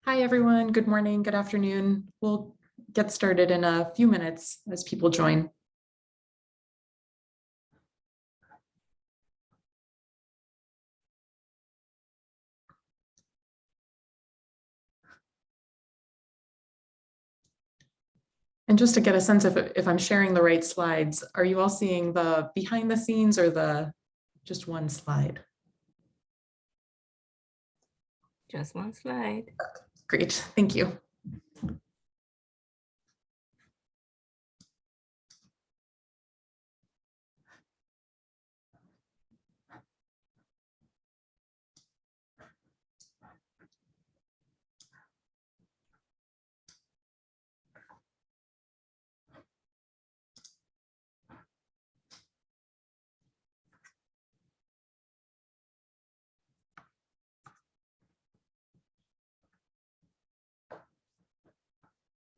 Hi, everyone. Good morning, good afternoon. We'll get started in a few minutes as people join. And just to get a sense of if I'm sharing the right slides, are you all seeing the behind the scenes or the just one slide? Just one slide. Great, thank you.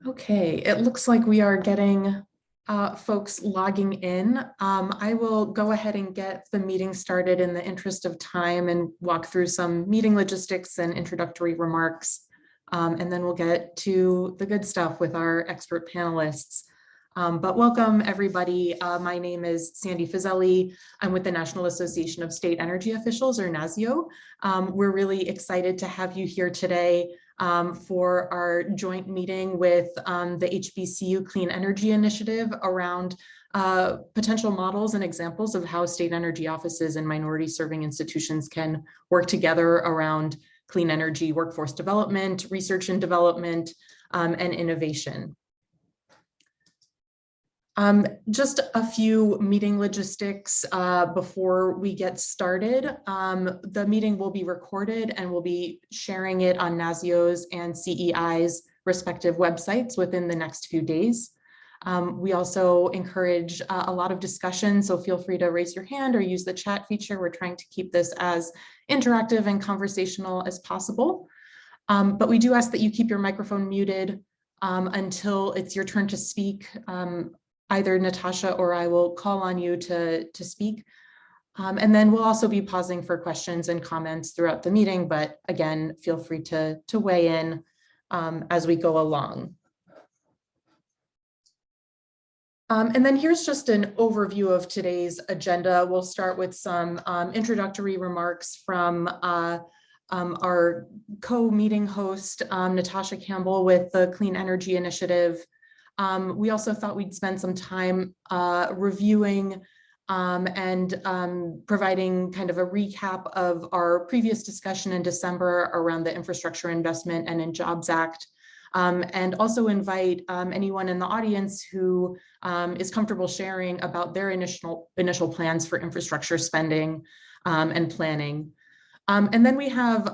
Okay, it looks like we are getting folks logging in. I will go ahead and get the meeting started in the interest of time and walk through some meeting logistics and introductory remarks. And then we'll get to the good stuff with our expert panelists. But welcome everybody. My name is Sandy Fazeli. I'm with the National Association of State Energy Officials, or NASEO. We're really excited to have you here today for our joint meeting with the HBCU Clean Energy Initiative around potential models and examples of how state energy offices and minority serving institutions can work together around clean energy workforce development, research and development, and innovation. Just a few meeting logistics before we get started. The meeting will be recorded and we'll be sharing it on NASEO's and CEI's respective websites within the next few days. We also encourage a lot of discussion, so feel free to raise your hand or use the chat feature. We're trying to keep this as interactive and conversational as possible. But we do ask that you keep your microphone muted until it's your turn to speak. Either Natasha or I will call on you to speak. And then we'll also be pausing for questions and comments throughout the meeting, but again, feel free to weigh in as we go along. And then here's just an overview of today's agenda. We'll start with some introductory remarks from our co-meeting host, Natasha Campbell with the Clean Energy Initiative. We also thought we'd spend some time reviewing and providing kind of a recap of our previous discussion in December around the Infrastructure Investment and Jobs Act, and also invite anyone in the audience who is comfortable sharing about their initial plans for infrastructure spending and planning. And then we have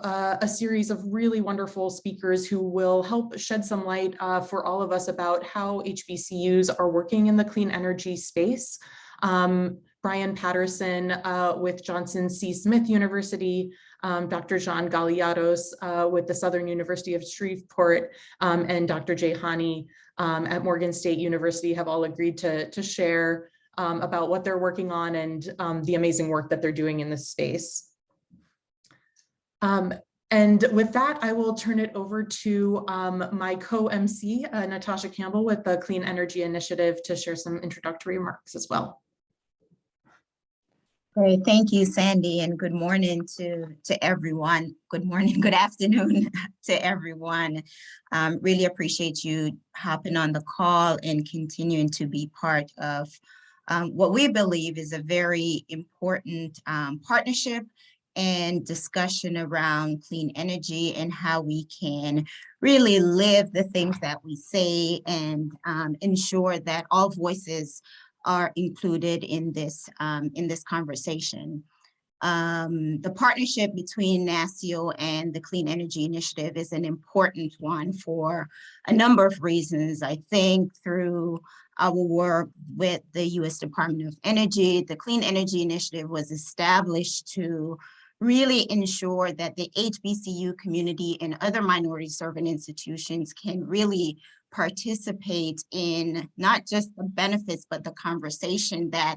a series of really wonderful speakers who will help shed some light for all of us about how HBCUs are working in the clean energy space. Brian Patterson with Johnson C. Smith University, Dr. Galloros with the Southern University of Shreveport, and Dr. Jahani at Morgan State University have all agreed to share about what they're working on and the amazing work that they're doing in this space. And with that, I will turn it over to my co-MC, Natasha Campbell with the Clean Energy Initiative, to share some introductory remarks as well. Great, thank you, Sandy, and good morning to everyone. Good morning, good afternoon to everyone. Really appreciate you hopping on the call and continuing to be part of what we believe is a very important partnership and discussion around clean energy and how we can really live the things that we say and ensure that all voices are included in this conversation. The partnership between NASEO and the Clean Energy Initiative is an important one for a number of reasons. I think through our work with the U.S. Department of Energy, the Clean Energy Initiative was established to really ensure that the HBCU community and other minority serving institutions can really participate in not just the benefits, but the conversation that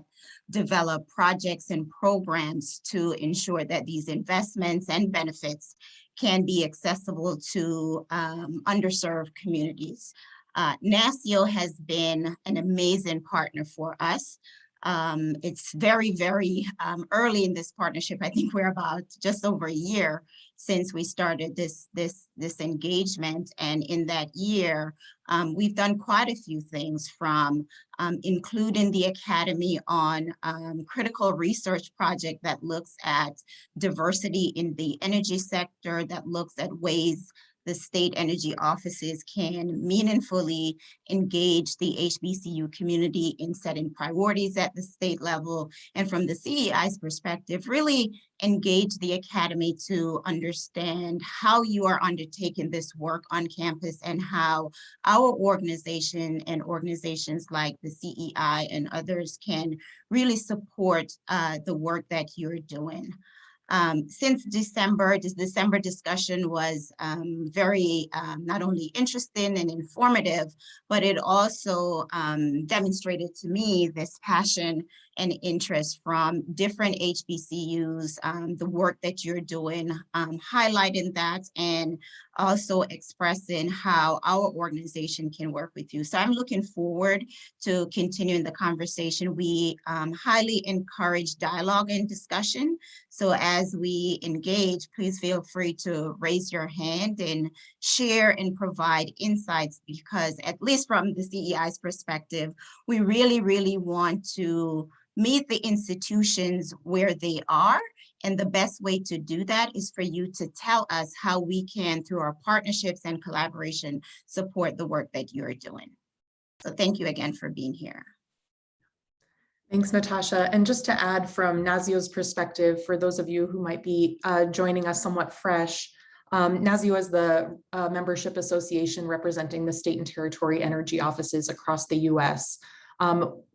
develop projects and programs to ensure that these investments and benefits can be accessible to underserved communities. NASEO has been an amazing partner for us. It's very, very early in this partnership. I think we're about just over a year since we started this engagement. And in that year, we've done quite a few things, from including the Academy on critical research project that looks at diversity in the energy sector, that looks at ways the state energy offices can meaningfully engage the HBCU community in setting priorities at the state level. And from the CEI's perspective, really engage the Academy to understand how you are undertaking this work on campus and how our organization and organizations like the CEI and others can really support the work that you're doing. Since December, this December discussion was very not only interesting and informative, but it also demonstrated to me this passion and interest from different HBCUs, the work that you're doing, highlighting that and also expressing how our organization can work with you. So I'm looking forward to continuing the conversation. We highly encourage dialogue and discussion. So as we engage, please feel free to raise your hand and share and provide insights, because at least from the CEI's perspective, we really, really want to meet the institutions where they are. And the best way to do that is for you to tell us how we can, through our partnerships and collaboration, support the work that you're doing. So thank you again for being here. Thanks, Natasha. And just to add from NASEO's perspective, for those of you who might be joining us somewhat fresh, NASEO is the membership association representing the state and territory energy offices across the US.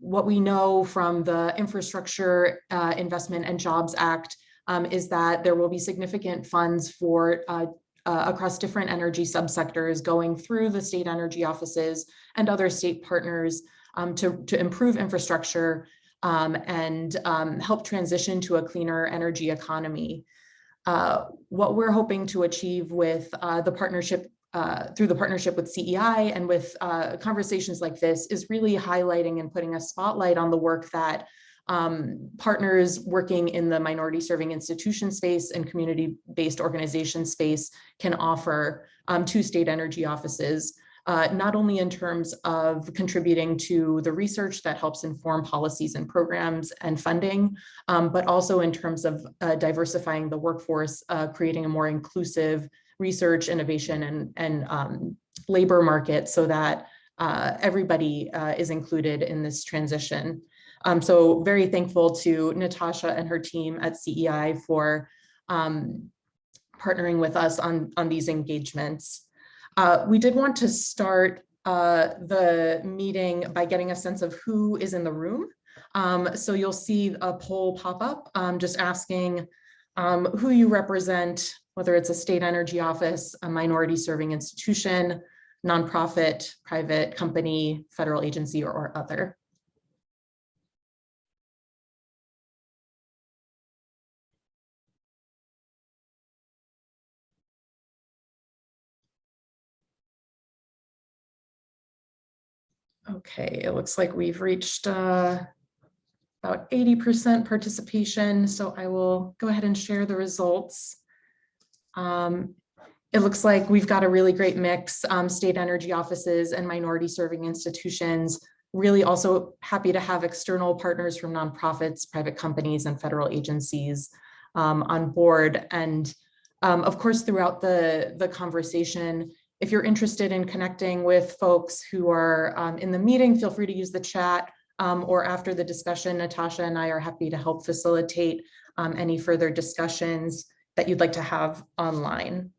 What we know from the Infrastructure Investment and Jobs Act is that there will be significant funds for across different energy subsectors going through the state energy offices and other state partners to improve infrastructure and help transition to a cleaner energy economy. What we're hoping to achieve with the partnership through the partnership with CEI and with conversations like this is really highlighting and putting a spotlight on the work that partners working in the minority serving institution space and community-based organization space can offer to state energy offices, not only in terms of contributing to the research that helps inform policies and programs and funding, but also in terms of diversifying the workforce, creating a more inclusive research, innovation, and labor market so that everybody is included in this transition. So very thankful to Natasha and her team at CEI for partnering with us on these engagements. We did want to start the meeting by getting a sense of who is in the room. So you'll see a poll pop up just asking who you represent, whether it's a state energy office, a minority serving institution, nonprofit, private company, federal agency, or other. Okay, it looks like we've reached about 80% participation, so I will go ahead and share the results. It looks like we've got a really great mix, state energy offices and minority serving institutions. Really also happy to have external partners from nonprofits, private companies, and federal agencies on board. And of course, throughout the conversation, if you're interested in connecting with folks who are in the meeting, feel free to use the chat, or after the discussion, Natasha and I are happy to help facilitate any further discussions that you'd like to have online.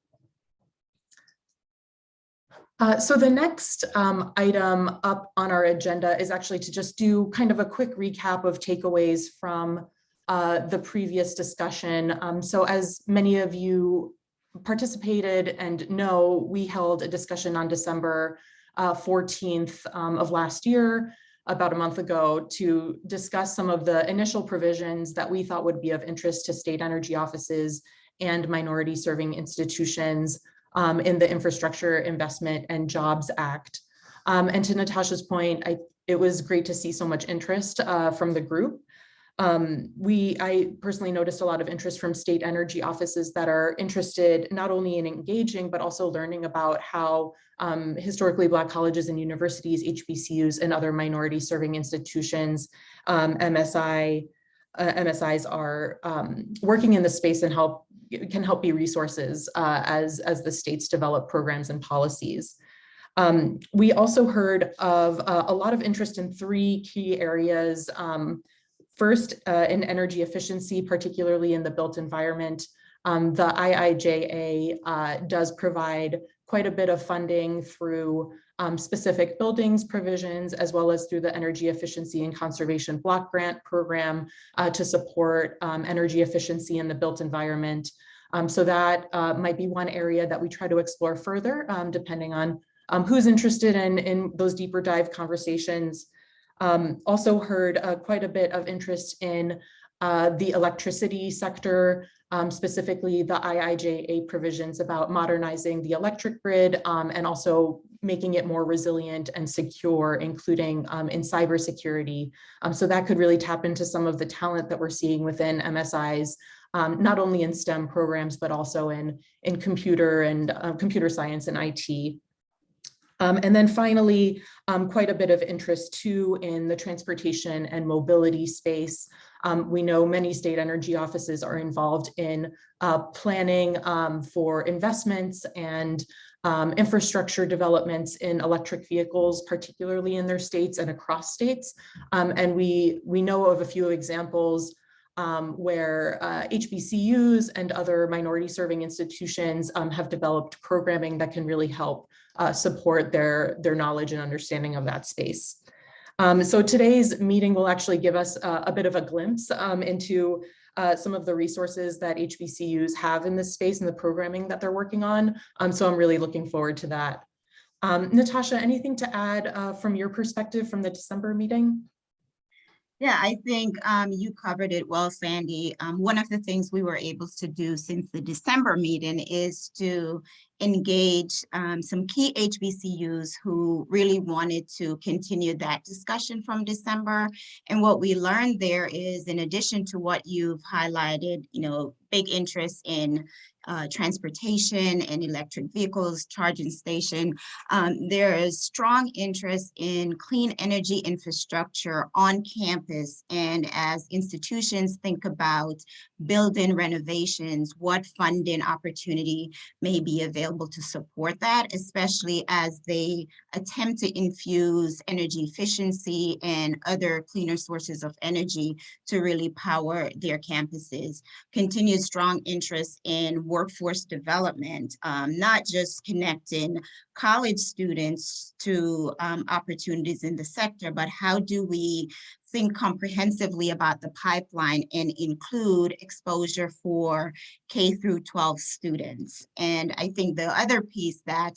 So the next item up on our agenda is actually to just do kind of a quick recap of takeaways from the previous discussion. So as many of you participated and know, we held a discussion on December 14th of last year, about a month ago, to discuss some of the initial provisions that we thought would be of interest to state energy offices and minority serving institutions in the Infrastructure Investment and Jobs Act. And to Natasha's point, it was great to see so much interest from the group. I personally noticed a lot of interest from state energy offices that are interested not only in engaging, but also learning about how historically Black colleges and universities, HBCUs, and other minority serving institutions, MSIs are working in the space and can help be resources as the states develop programs and policies. We also heard of a lot of interest in 3 key areas. First, in energy efficiency, particularly in the built environment. The IIJA does provide quite a bit of funding through specific buildings provisions, as well as through the Energy Efficiency and Conservation Block Grant Program to support energy efficiency in the built environment. So that might be one area that we try to explore further, depending on who's interested in those deeper dive conversations. Also heard quite a bit of interest in the electricity sector, specifically the IIJA provisions about modernizing the electric grid and also making it more resilient and secure, including in cybersecurity. So that could really tap into some of the talent that we're seeing within MSIs, not only in STEM programs, but also in computer and computer science and IT. And then finally, quite a bit of interest too in the transportation and mobility space. We know many state energy offices are involved in planning for investments and infrastructure developments in electric vehicles, particularly in their states and across states. And we know of a few examples where HBCUs and other minority serving institutions have developed programming that can really help support their knowledge and understanding of that space. So today's meeting will actually give us a bit of a glimpse into some of the resources that HBCUs have in this space and the programming that they're working on. So I'm really looking forward to that. Natasha, anything to add from your perspective from the December meeting? Yeah, I think you covered it well, Sandy. One of the things we were able to do since the December meeting is to engage some key HBCUs who really wanted to continue that discussion from December. And what we learned there is, in addition to what you've highlighted, big interest in transportation and electric vehicles, charging station. There is strong interest in clean energy infrastructure on campus. And as institutions think about building renovations, what funding opportunity may be available to support that, especially as they attempt to infuse energy efficiency and other cleaner sources of energy to really power their campuses. Continued strong interest in workforce development, not just connecting college students to opportunities in the sector, but how do we think comprehensively about the pipeline and include exposure for K through 12 students. And I think the other piece that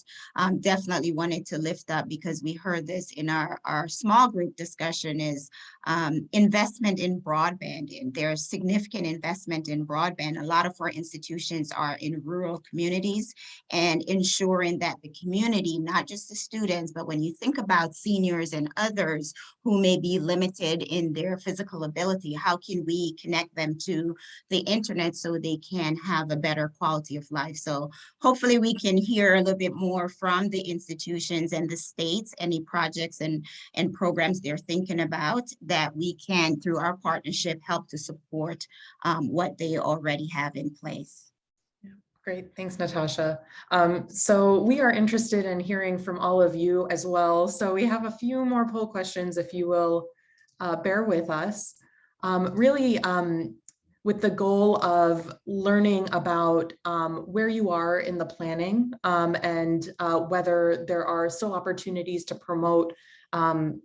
definitely wanted to lift up, because we heard this in our small group discussion, is investment in broadband. And there's significant investment in broadband. A lot of our institutions are in rural communities, and ensuring that the community, not just the students, but when you think about seniors and others who may be limited in their physical ability, how can we connect them to the internet so they can have a better quality of life? So hopefully we can hear a little bit more from the institutions and the states, any projects and programs they're thinking about that we can, through our partnership, help to support what they already have in place. Great, thanks, Natasha. So we are interested in hearing from all of you as well. So we have a few more poll questions, if you will bear with us. Really, with the goal of learning about where you are in the planning and whether there are still opportunities to promote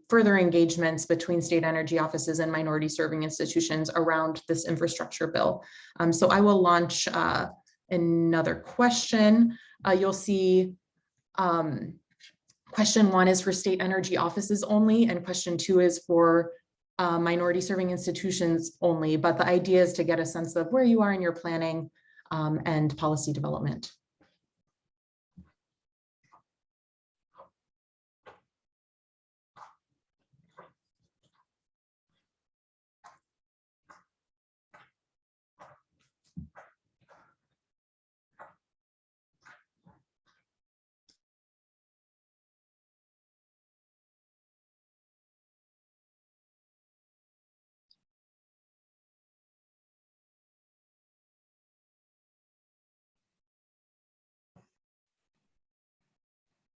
further engagements between state energy offices and minority serving institutions around this infrastructure bill. So I will launch another question. You'll see question 1 is for state energy offices only, and question 2 is for minority serving institutions only. But the idea is to get a sense of where you are in your planning and policy development.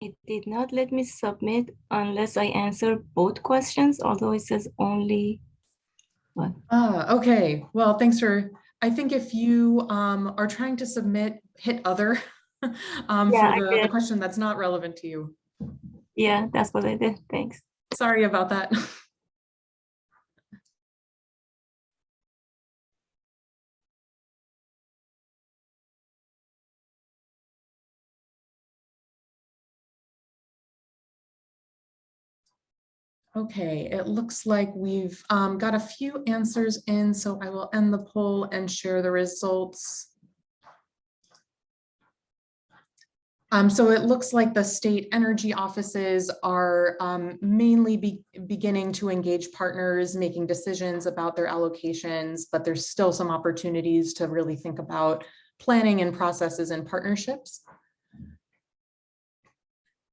It did not let me submit unless I answer both questions, although it says only one. Okay, well, thanks for, I think if you are trying to submit, hit other Yeah, for I the did. question that's not relevant to you. Yeah, that's what I did. Thanks. Sorry about that. Okay, it looks like we've got a few answers in, so I will end the poll and share the results. So it looks like the state energy offices are mainly beginning to engage partners, making decisions about their allocations, but there's still some opportunities to really think about planning and processes and partnerships.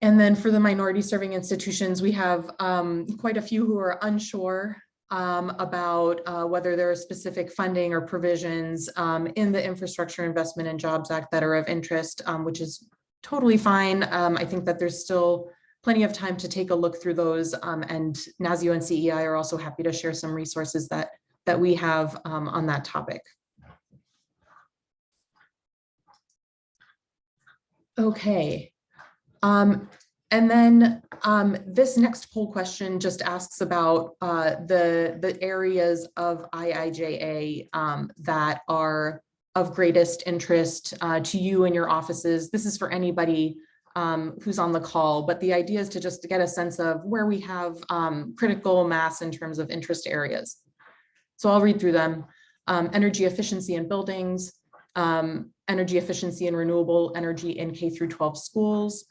And then for the minority serving institutions, we have quite a few who are unsure about whether there are specific funding or provisions in the Infrastructure Investment and Jobs Act that are of interest, which is totally fine. I think that there's still plenty of time to take a look through those, and NASEO and CEI are also happy to share some resources that we have on that topic. Okay. And then this next poll question just asks about the areas of IIJA that are of greatest interest to you and your offices. This is for anybody who's on the call, but the idea is to just get a sense of where we have critical mass in terms of interest areas. So I'll read through them. Energy efficiency in buildings, energy efficiency and renewable energy in K through 12 schools,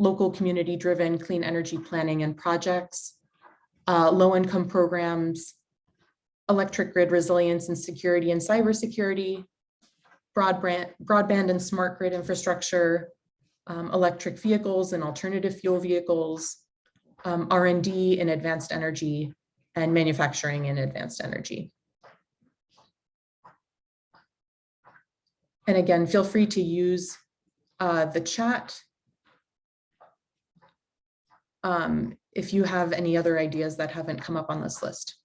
local community-driven clean energy planning and projects, low-income programs, electric grid resilience and security and cybersecurity, broadband and smart grid infrastructure, electric vehicles and alternative fuel vehicles, R&D in advanced energy, and manufacturing in advanced energy. And again, feel free to use the chat if you have any other ideas that haven't come up on this list.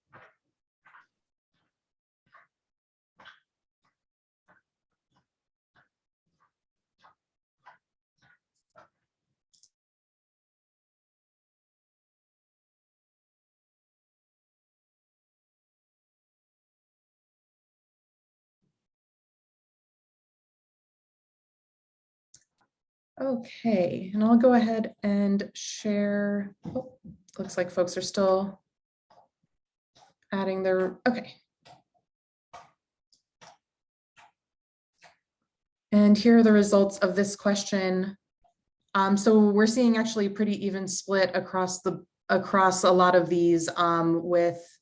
Okay, and I'll go ahead and share. Oh, looks like folks are still adding their, okay. And here are the results of this question. So we're seeing actually a pretty even split across a lot of these with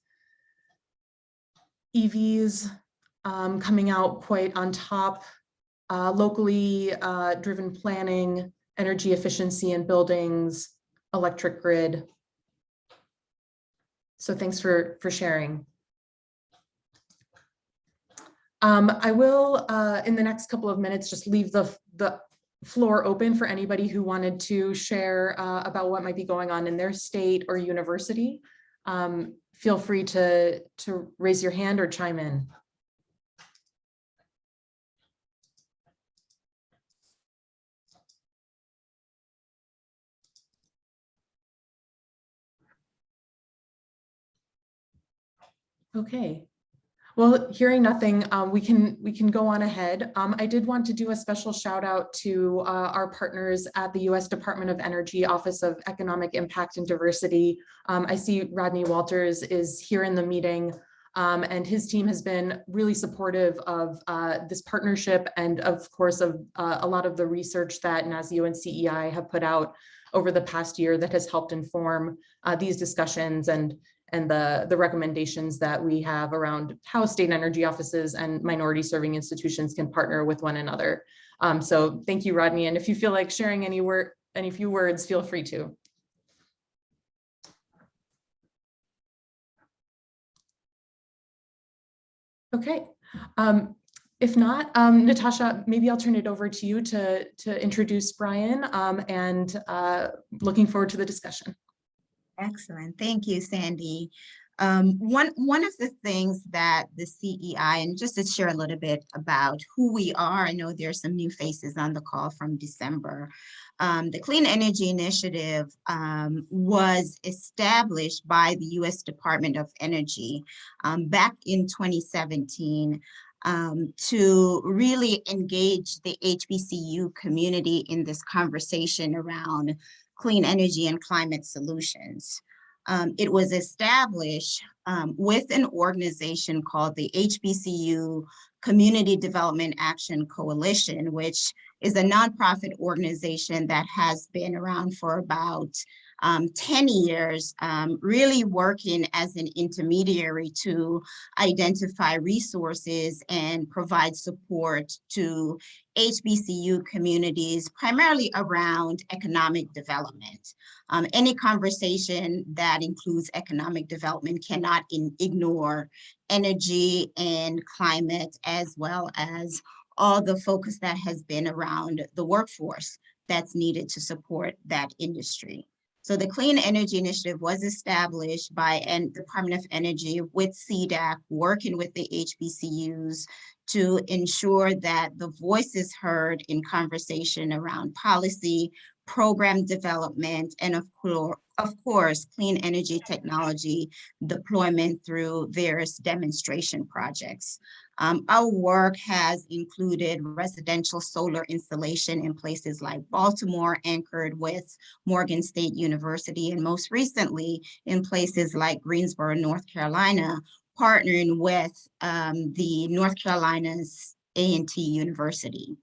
EVs coming out quite on top. Locally driven planning, energy efficiency in buildings, electric grid. So thanks for sharing. I will, in the next couple of minutes, just leave the floor open for anybody who wanted to share about what might be going on in their state or university. Feel free to raise your hand or chime in. Okay, well, hearing nothing, we can go on ahead. I did want to do a special shout out to our partners at the U.S. Department of Energy Office of Economic Impact and Diversity. I see Rodney Walters is here in the meeting. And his team has been really supportive of this partnership and of course of a lot of the research that NASEO and CEI have put out over the past year that has helped inform these discussions and the recommendations that we have around how state energy offices and minority serving institutions can partner with one another. So thank you, Rodney. And if you feel like sharing any few words, feel free to. Okay. If not, Natasha, maybe I'll turn it over to you to introduce Brian, and looking forward to the discussion. Excellent. Thank you, Sandy. One of the things that the CEI, and just to share a little bit about who we are, I know there's some new faces on the call from December. The Clean Energy Initiative was established by the U.S. Department of Energy back in 2017 to really engage the HBCU community in this conversation around clean energy and climate solutions. It was established with an organization called the HBCU Community Development Action Coalition, which is a nonprofit organization that has been around for about 10 years, really working as an intermediary to identify resources and provide support to HBCU communities, primarily around economic development. Any conversation that includes economic development cannot ignore energy and climate, as well as all the focus that has been around the workforce that's needed to support that industry. So the Clean Energy Initiative was established by the Department of Energy with CDAC, working with the HBCUs to ensure that the voice is heard in conversation around policy, program development, and of course, clean energy technology deployment through various demonstration projects. Our work has included residential solar installation in places like Baltimore, anchored with Morgan State University, and most recently in places like Greensboro, North Carolina, partnering with the North Carolina's A&T University.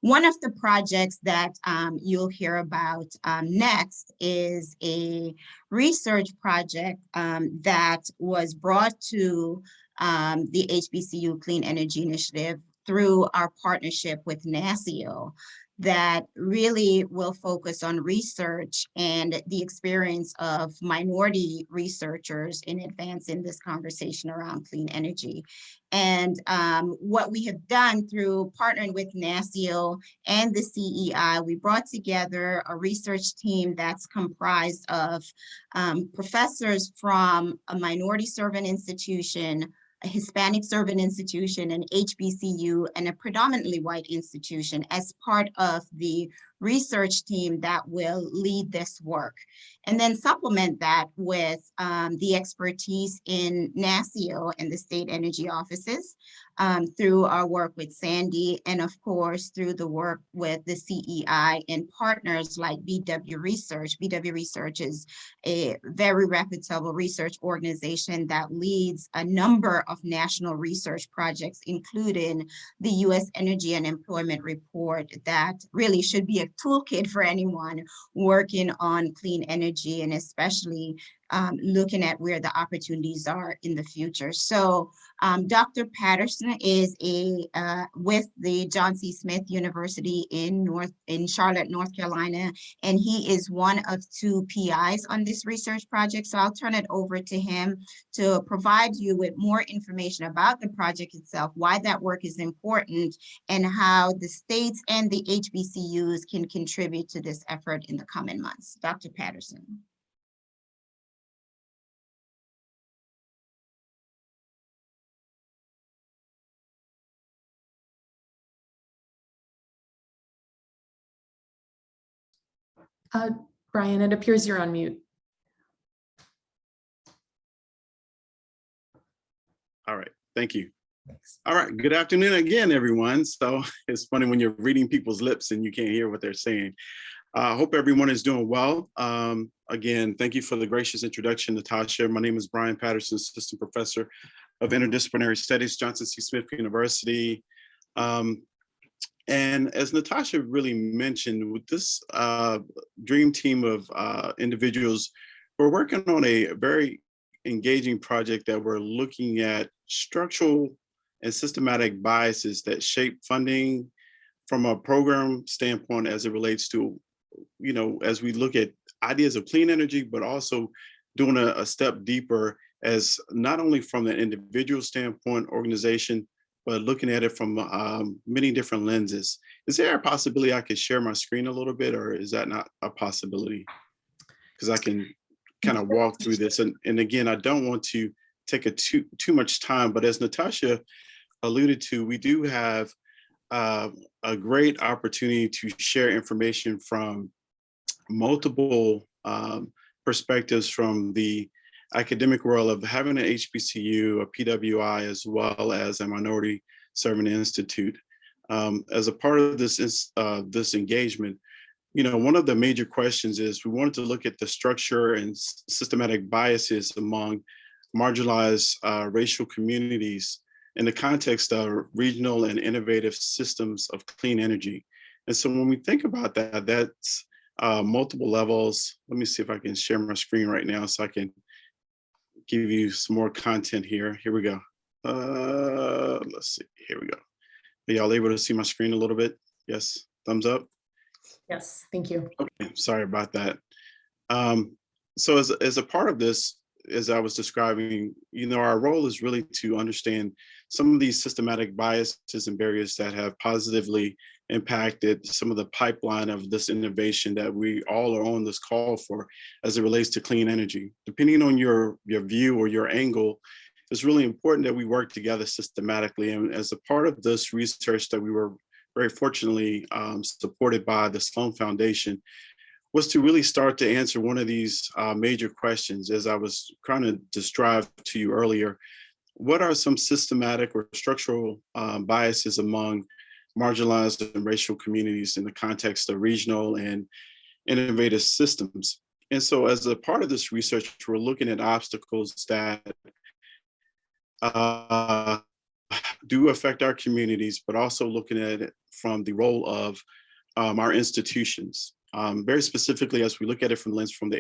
One of the projects that you'll hear about next is a research project that was brought to the HBCU Clean Energy Initiative through our partnership with NASEO that really will focus on research and the experience of minority researchers in advancing this conversation around clean energy. And what we have done through partnering with NASEO and the CEI, we brought together a research team that's comprised of professors from a minority serving institution, a Hispanic serving institution, an HBCU, and a predominantly white institution as part of the research team that will lead this work. And then supplement that with the expertise in NASEO and the state energy offices through our work with Sandy, and of course, through the work with the CEI and partners like BW Research. BW Research is a very reputable research organization that leads a number of national research projects, including the U.S. Energy and Employment Report that really should be a toolkit for anyone working on clean energy, and especially looking at where the opportunities are in the future. So Dr. Patterson is with the John C. Smith University in Charlotte, North Carolina, and he is one of 2 PIs on this research project. So I'll turn it over to him to provide you with more information about the project itself, why that work is important, and how the states and the HBCUs can contribute to this effort in the coming months. Dr. Patterson. Brian, it appears you're on mute. All right, thank you. Thanks. All right, good afternoon again, everyone. So it's funny when you're reading people's lips and you can't hear what they're saying. I hope everyone is doing well. Again, thank you for the gracious introduction, Natasha. My name is Brian Patterson, assistant professor of Interdisciplinary Studies, Johnson C. Smith University. And as Natasha really mentioned, with this dream team of individuals, we're working on a very engaging project that we're looking at structural and systematic biases that shape funding from a program standpoint as it relates to, as we look at ideas of clean energy, but also doing a step deeper as not only from the individual standpoint, organization, but looking at it from many different lenses. Is there a possibility I could share my screen a little bit, or is that not a possibility? Because I can kind of walk through this. And again, I don't want to take too much time, but as Natasha alluded to, we do have a great opportunity to share information from multiple perspectives from the academic world of having an HBCU, a PWI, as well as a minority serving institute. As a part of this engagement, one of the major questions is we wanted to look at the structure and systematic biases among marginalized racial communities in the context of regional and innovative systems of clean energy. And so when we think about that, that's multiple levels. Let me see if I can share my screen right now so I can give you some more content here. Here we go. Let's see, here we go. Are y'all able to see my screen a little bit? Yes, thumbs up. Yes, thank you. Okay, sorry about that. So as a part of this, as I was describing, our role is really to understand some of these systematic biases and barriers that have positively impacted some of the pipeline of this innovation that we all are on this call for as it relates to clean energy. Depending on your view or your angle, it's really important that we work together systematically. And as a part of this research that we were very fortunately supported by the Sloan Foundation, was to really start to answer one of these major questions, as I was trying to describe to you earlier. What are some systematic or structural biases among marginalized and racial communities in the context of regional and innovative systems? And so as a part of this research, we're looking at obstacles that do affect our communities, but also looking at it from the role of our institutions. Very specifically, as we look at it from the lens from the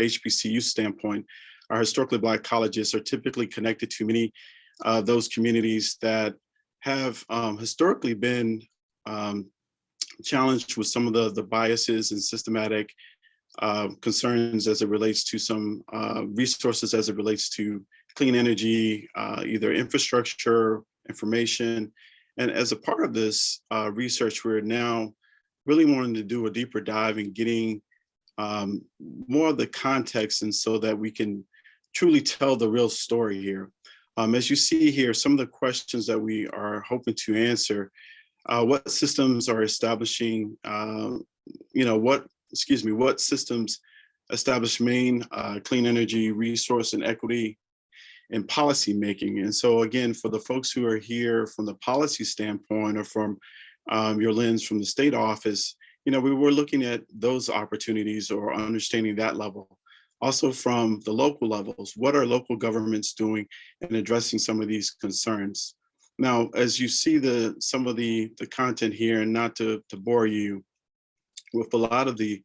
HBCU standpoint, our historically Black colleges are typically connected to many of those communities that have historically been challenged with some of the biases and systematic concerns as it relates to some resources as it relates to clean energy, either infrastructure, information. And as a part of this research, we're now really wanting to do a deeper dive in getting more of the context, and so that we can truly tell the real story here. As you see here, some of the questions that we are hoping to answer, what systems are establishing, what systems establish main clean energy resource and equity in policy making. And so again, for the folks who are here from the policy standpoint or from your lens from the state office, we were looking at those opportunities or understanding that level. Also from the local levels, what are local governments doing in addressing some of these concerns? Now, as you see some of the content here, and not to bore you with a lot of the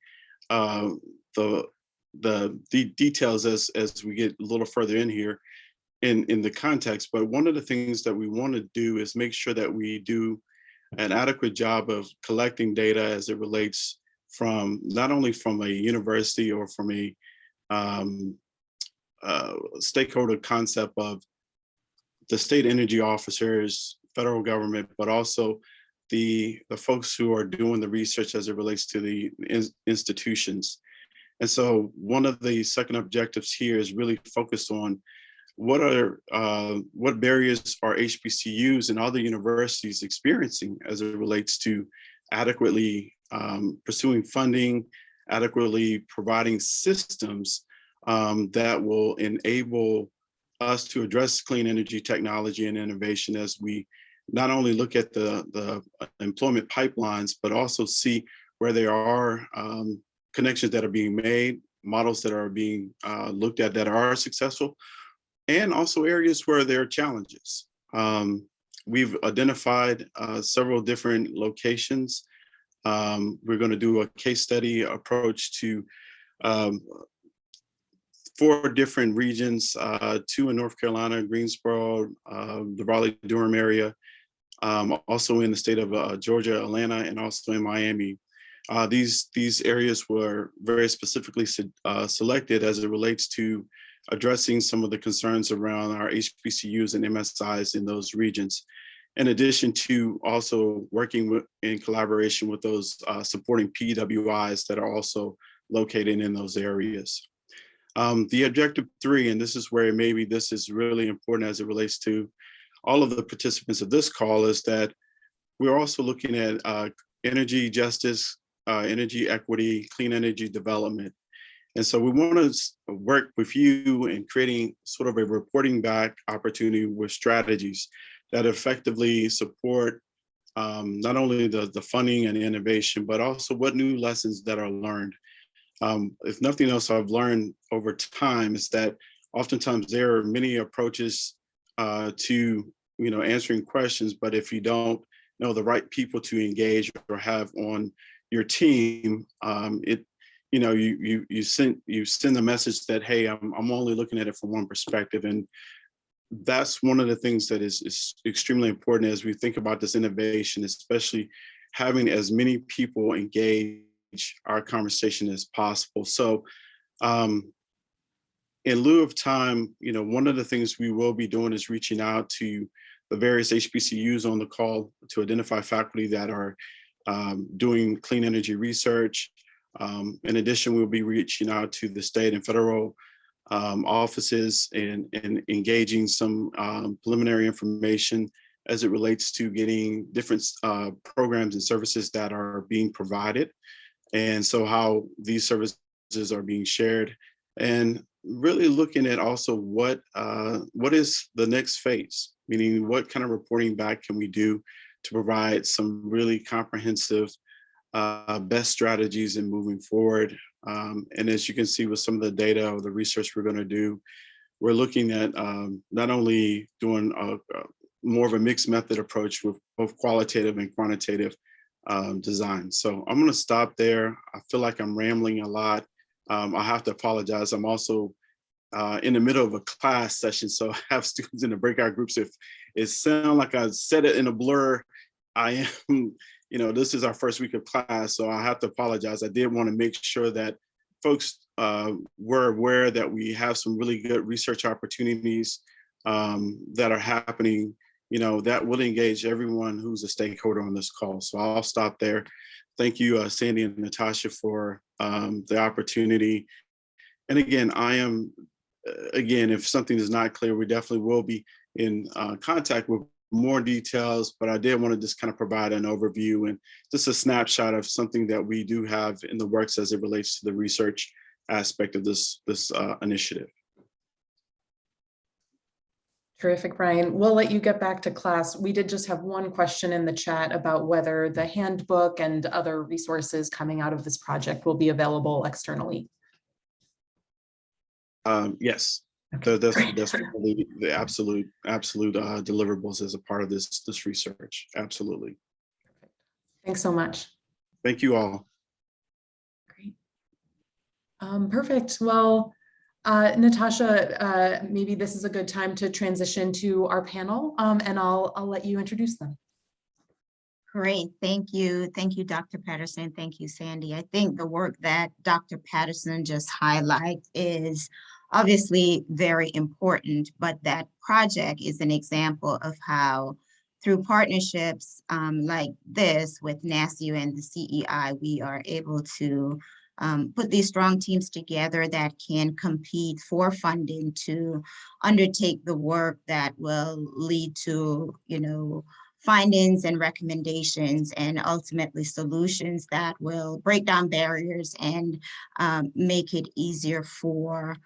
details as we get a little further in here in the context, but one of the things that we want to do is make sure that we do an adequate job of collecting data as it relates from not only from a university or from a stakeholder concept of the state energy officers, federal government, but also the folks who are doing the research as it relates to the institutions. And so one of the second objectives here is really focused on what barriers are HBCUs and other universities experiencing as it relates to adequately pursuing funding, adequately providing systems that will enable us to address clean energy technology and innovation as we not only look at the employment pipelines, but also see where there are connections that are being made, models that are being looked at that are successful, and also areas where there are challenges. We've identified several different locations. We're going to do a case study approach to 4 different regions, 2 in North Carolina, Greensboro, the Raleigh-Durham area, also in the state of Georgia, Atlanta, and also in Miami. These areas were very specifically selected as it relates to addressing some of the concerns around our HBCUs and MSIs in those regions, in addition to also working in collaboration with those supporting PWIs that are also located in those areas. The objective 3, and this is where maybe this is really important as it relates to all of the participants of this call, is that we're also looking at energy justice, energy equity, clean energy development. And so we want to work with you in creating sort of a reporting back opportunity with strategies that effectively support not only the funding and the innovation, but also what new lessons that are learned. If nothing else I've learned over time is that oftentimes there are many approaches to answering questions, but if you don't know the right people to engage or have on your team, you send the message that, hey, I'm only looking at it from one perspective. And that's one of the things that is extremely important as we think about this innovation, especially having as many people engage our conversation as possible. So in lieu of time, one of the things we will be doing is reaching out to the various HBCUs on the call to identify faculty that are doing clean energy research. In addition, we'll be reaching out to the state and federal offices and engaging some preliminary information as it relates to getting different programs and services that are being provided, and so how these services are being shared, and really looking at also what is the next phase, meaning what kind of reporting back can we do to provide some really comprehensive best strategies in moving forward. And as you can see with some of the data or the research we're going to do, we're looking at not only doing more of a mixed method approach with both qualitative and quantitative design. So I'm going to stop there. I feel like I'm rambling a lot. I have to apologize. I'm also in the middle of a class session, so I have students in the breakout groups. If it sounds like I said it in a blur, I am, this is our first week of class, so I have to apologize. I did want to make sure that folks were aware that we have some really good research opportunities that are happening, that will engage everyone who's a stakeholder on this call. So I'll stop there. Thank you, Sandy and Natasha, for the opportunity. And again, if something is not clear, we definitely will be in contact with more details, but I did want to just kind of provide an overview and just a snapshot of something that we do have in the works as it relates to the research aspect of this initiative. Terrific, Brian. We'll let you get back to class. We did just have one question in the chat about whether the handbook and other resources coming out of this project will be available externally. Yes. Okay, That's really the absolute deliverables as a part of this research. Absolutely. Thanks so much. Thank you all. Great. Perfect. Well, Natasha, maybe this is a good time to transition to our panel, and I'll let you introduce them. Great, thank you. Thank you, Dr. Patterson. Thank you, Sandy. I think the work that Dr. Patterson just highlighted is obviously very important, but that project is an example of how through partnerships like this with NASEO and the CEI, we are able to put these strong teams together that can compete for funding to undertake the work that will lead to, findings and recommendations and ultimately solutions that will break down barriers and make it easier for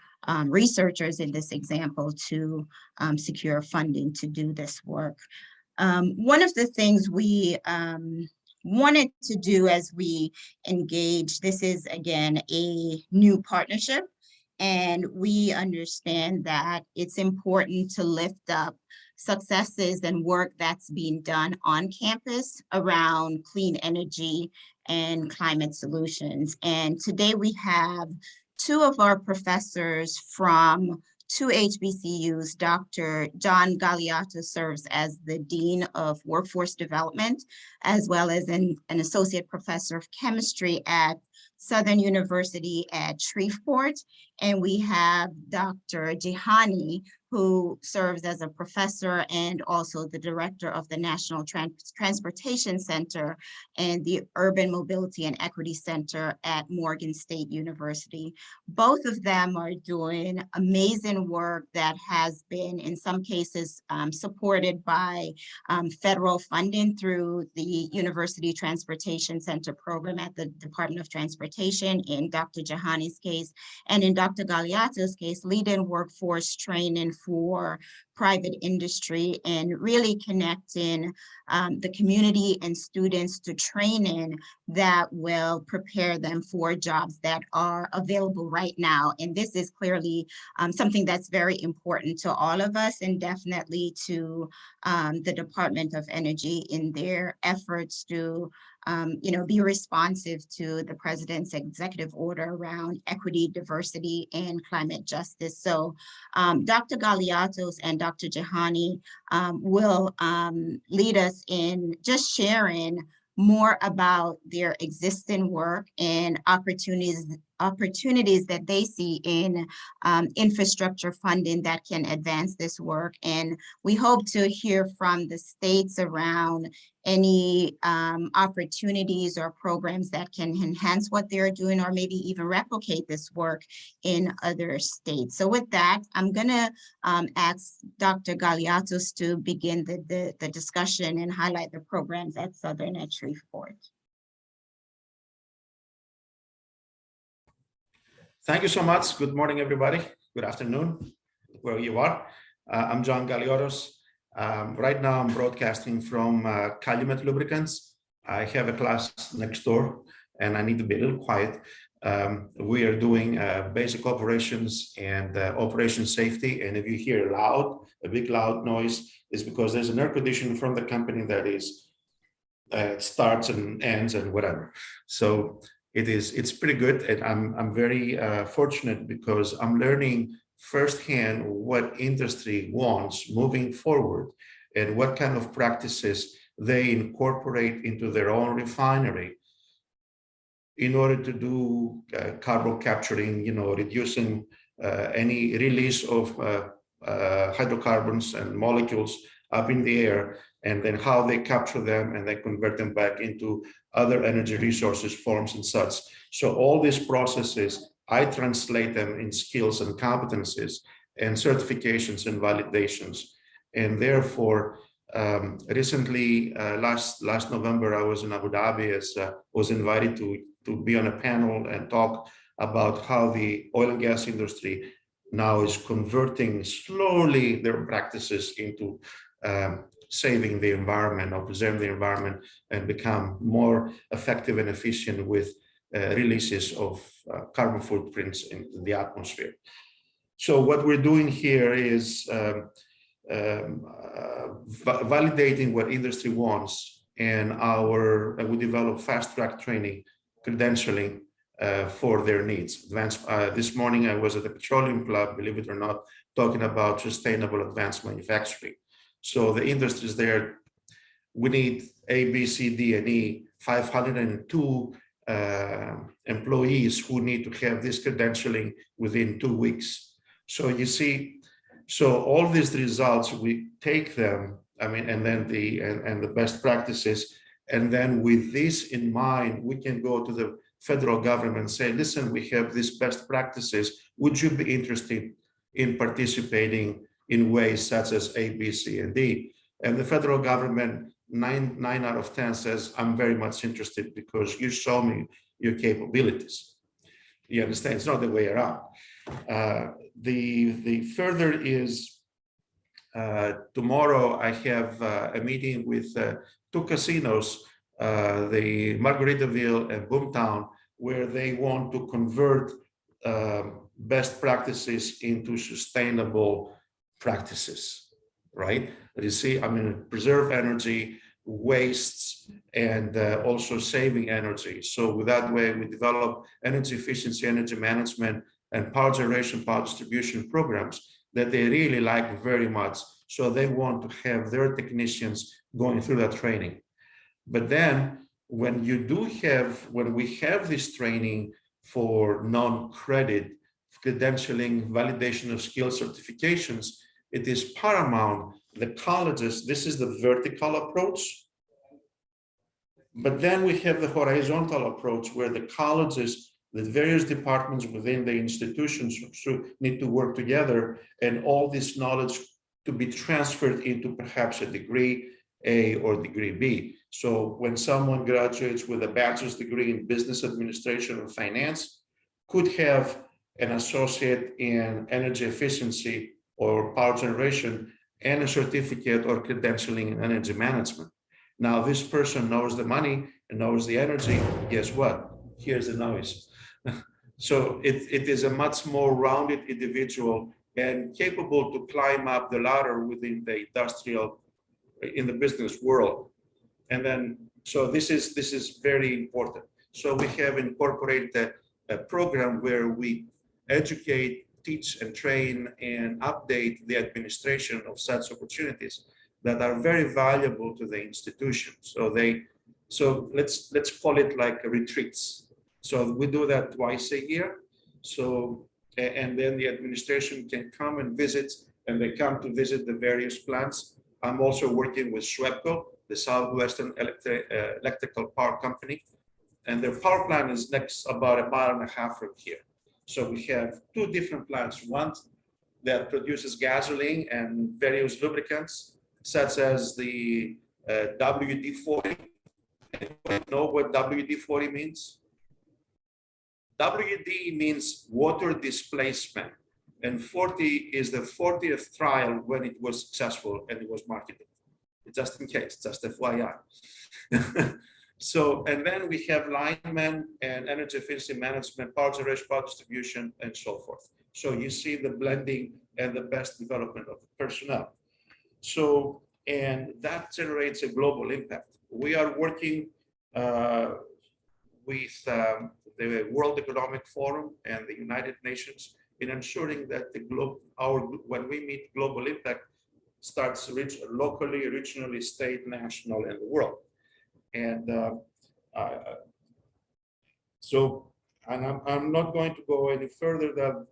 researchers in this example to secure funding to do this work. One of the things we wanted to do as we engage, this is again a new partnership, And we understand that it's important to lift up successes and work that's being done on campus around clean energy and climate solutions. And today we have two of our professors from two HBCUs. Dr. John Galliotto serves as the Dean of Workforce Development, as well as an Associate Professor of Chemistry at Southern University at Shreveport. And we have Dr. Jahani, who serves as a professor and also the director of the National Transportation Center and the Urban Mobility and Equity Center at Morgan State University. Both of them are doing amazing work that has been, in some cases, supported by federal funding through the University Transportation Center program at the Department of Transportation, in Dr. Jahani's case, and in Dr. Galliotto's case, leading workforce training for private industry and really connecting the community and students to training that will prepare them for jobs that are available right now. And this is clearly something that's very important to all of us, and definitely to the Department of Energy in their efforts to be responsive to the president's executive order around equity, diversity, and climate justice. So Dr. Galliottos and Dr. Jahani will lead us in just sharing more about their existing work and opportunities that they see in infrastructure funding that can advance this work. And we hope to hear from the states around any opportunities or programs that can enhance what they're doing, or maybe even replicate this work in other states. So with that, I'm gonna ask Dr. Galliottos to begin the discussion and highlight the programs at Southern at Shreveport. Thank you so much. Good morning, everybody. Good afternoon, wherever you are. I'm John Galliottos. Right now, I'm broadcasting from Calumet Lubricants. I have a class next door, and I need to be a little quiet. We are doing basic operations and operation safety. And if you hear a big loud noise, it's because there's an air conditioner from the company that is starts and ends and whatever. So it's pretty good, and I'm very fortunate because I'm learning firsthand what industry wants moving forward and what kind of practices they incorporate into their own refinery in order to do carbon capturing, reducing any release of hydrocarbons and molecules up in the air, and then how they capture them and they convert them back into other energy resources, forms and such. So all these processes, I translate them in skills and competencies and certifications and validations. And therefore, recently, last November, I was in Abu Dhabi, was invited to be on a panel and talk about how the oil and gas industry now is converting slowly their practices into saving the environment or preserving the environment and become more effective and efficient with releases of carbon footprints in the atmosphere. So what we're doing here is validating what industry wants, and we develop fast-track training, credentialing for their needs. This morning I was at the Petroleum Club, believe it or not, talking about sustainable advanced manufacturing. So the industries there, we need A, B, C, D, and E, 502 employees who need to have this credentialing within 2 weeks. So you see, so all these results, we take them, and then the best practices, and then with this in mind, we can go to the federal government and say, listen, we have these best practices. Would you be interested in participating in ways such as A, B, C, and D? And the federal government, 9 out of 10 says, I'm very much interested because you show me your capabilities. You understand? It's not the way around. The further is, tomorrow I have a meeting with 2 casinos, the Margaritaville and Boomtown, where they want to convert best practices into sustainable practices, right? You see, I mean, preserve energy, wastes, and also saving energy. So with that way, we develop energy efficiency, energy management, and power generation, power distribution programs that they really like very much. So they want to have their technicians going through that training. But then when we have this training for non-credit credentialing, validation of skill certifications, it is paramount. The colleges, this is the vertical approach. But then we have the horizontal approach where the colleges, the various departments within the institutions need to work together, and all this knowledge to be transferred into perhaps a degree A or degree B. So when someone graduates with a bachelor's degree in business administration or finance, could have an associate in energy efficiency or power generation and a certificate or credentialing in energy management. Now, this person knows the money and knows the energy. Guess what? Here's the noise. So it is a much more rounded individual and capable to climb up the ladder within the in the business world. And then, so this is very important. So we have incorporated a program where we educate, teach, and train and update the administration of such opportunities that are very valuable to the institution. So let's call it like retreats. So we do that twice a year. So, and then the administration can come and visit, and they come to visit the various plants. I'm also working with SWEPCO, the Southwestern Electrical Power Company, and their power plant is next about a mile and a half from here. So we have two different plants, one that produces gasoline and various lubricants, such as the WD-40. You know what WD-40 means? WD means water displacement, and 40 is the 40th trial when it was successful and it was marketed. Just in case, just FYI. So, and then we have linemen and energy efficiency management, power generation, power distribution, and so forth. So you see the blending and the best development of the personnel. So, and that generates a global impact. We are working with the World Economic Forum and the United Nations in ensuring that the when we meet global impact starts locally, regionally, state, national, and the world. And I'm not going to go any further than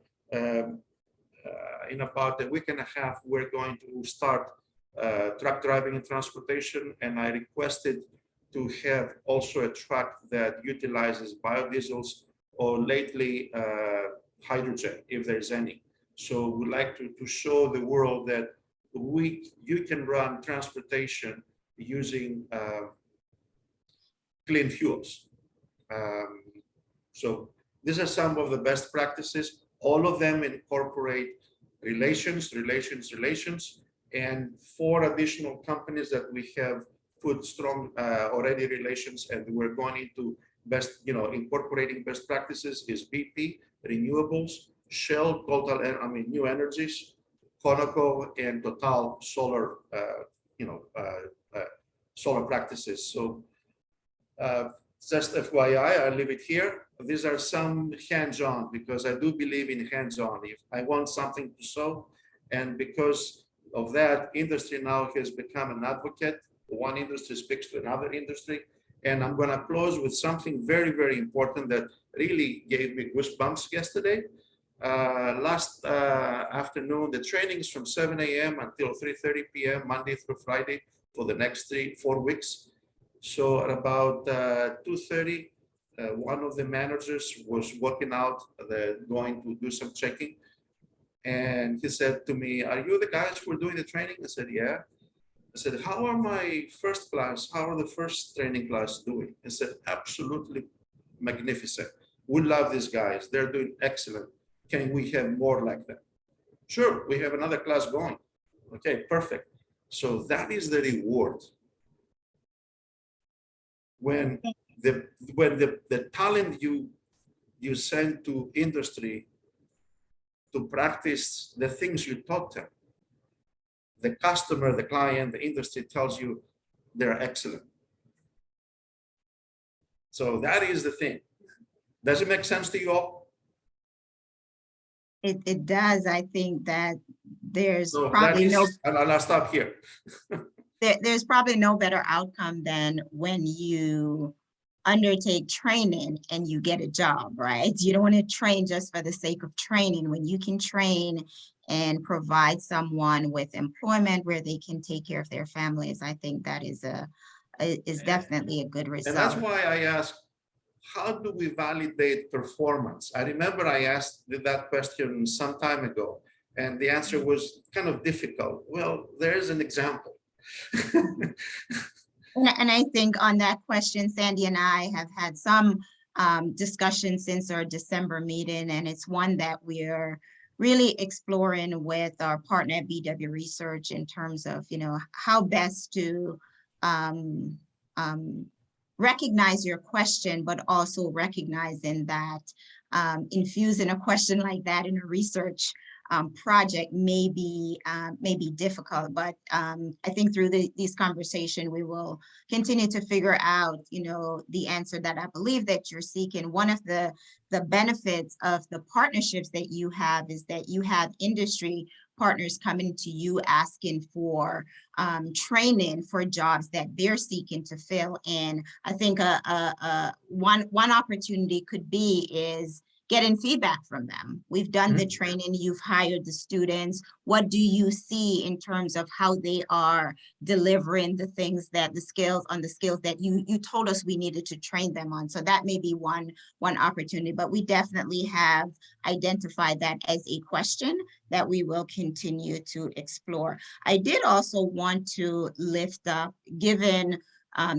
in about a week and a half, we're going to start truck driving and transportation, and I requested to have also a truck that utilizes biodiesels or lately hydrogen, if there's any. So we'd like to show the world that you can run transportation using clean fuels. So these are some of the best practices. All of them incorporate relations, and 4 additional companies that we have put strong already relations, and we're going into incorporating best practices is BP, Renewables, Shell, Total, New Energies, Conoco, and Total Solar, solar practices. So just FYI, I'll leave it here. These are some hands-on, because I do believe in hands-on. If I want something to solve, and because of that, industry now has become an advocate. One industry speaks to another industry. And I'm going to close with something very, very important that really gave me goosebumps yesterday. Last afternoon, the training is from 7 a.m. until 3:30 p.m., Monday through Friday, for the next 3-4 weeks. So at about 2:30, one of the managers was walking out, going to do some checking. And he said to me, "Are you the guys who are doing the training?" I said, "Yeah." I said, "How are my first class? How are the first training class doing?" He said, "Absolutely magnificent. We love these guys. They're doing excellent. Can we have more like that?" "Sure, we have another class going." "Okay, perfect." So that is the reward. When the talent you you send to industry to practice the things you taught them. The customer, the client, the industry tells you they're excellent. So that is the thing. Does it make sense to you all? It does. I think that there's So probably I'll stop here. there's probably no better outcome than when you undertake training and you get a job, right? You don't want to train just for the sake of training. When you can train and provide someone with employment where they can take care of their families, I think that is definitely a good result. And that's why I asked, how do we validate performance? I remember I asked that question some time ago, and the answer was kind of difficult. Well, there's an example. And I think on that question, Sandy and I have had some discussion since our December meeting, and it's one that we're really exploring with our partner at BW Research in terms of, how best to recognize your question, but also recognizing that infusing a question like that in a research project may be difficult, but I think through these conversations, we will continue to figure out, the answer that I believe that you're seeking. One of the benefits of the partnerships that you have is that you have industry partners coming to you asking for training for jobs that they're seeking to fill. And I think one opportunity could be is getting feedback from them. We've done the training, you've hired the students. What do you see in terms of how they are delivering the things that the skills that you told us we needed to train them on? So that may be one opportunity, but we definitely have identified that as a question that we will continue to explore. I did also want to lift up, given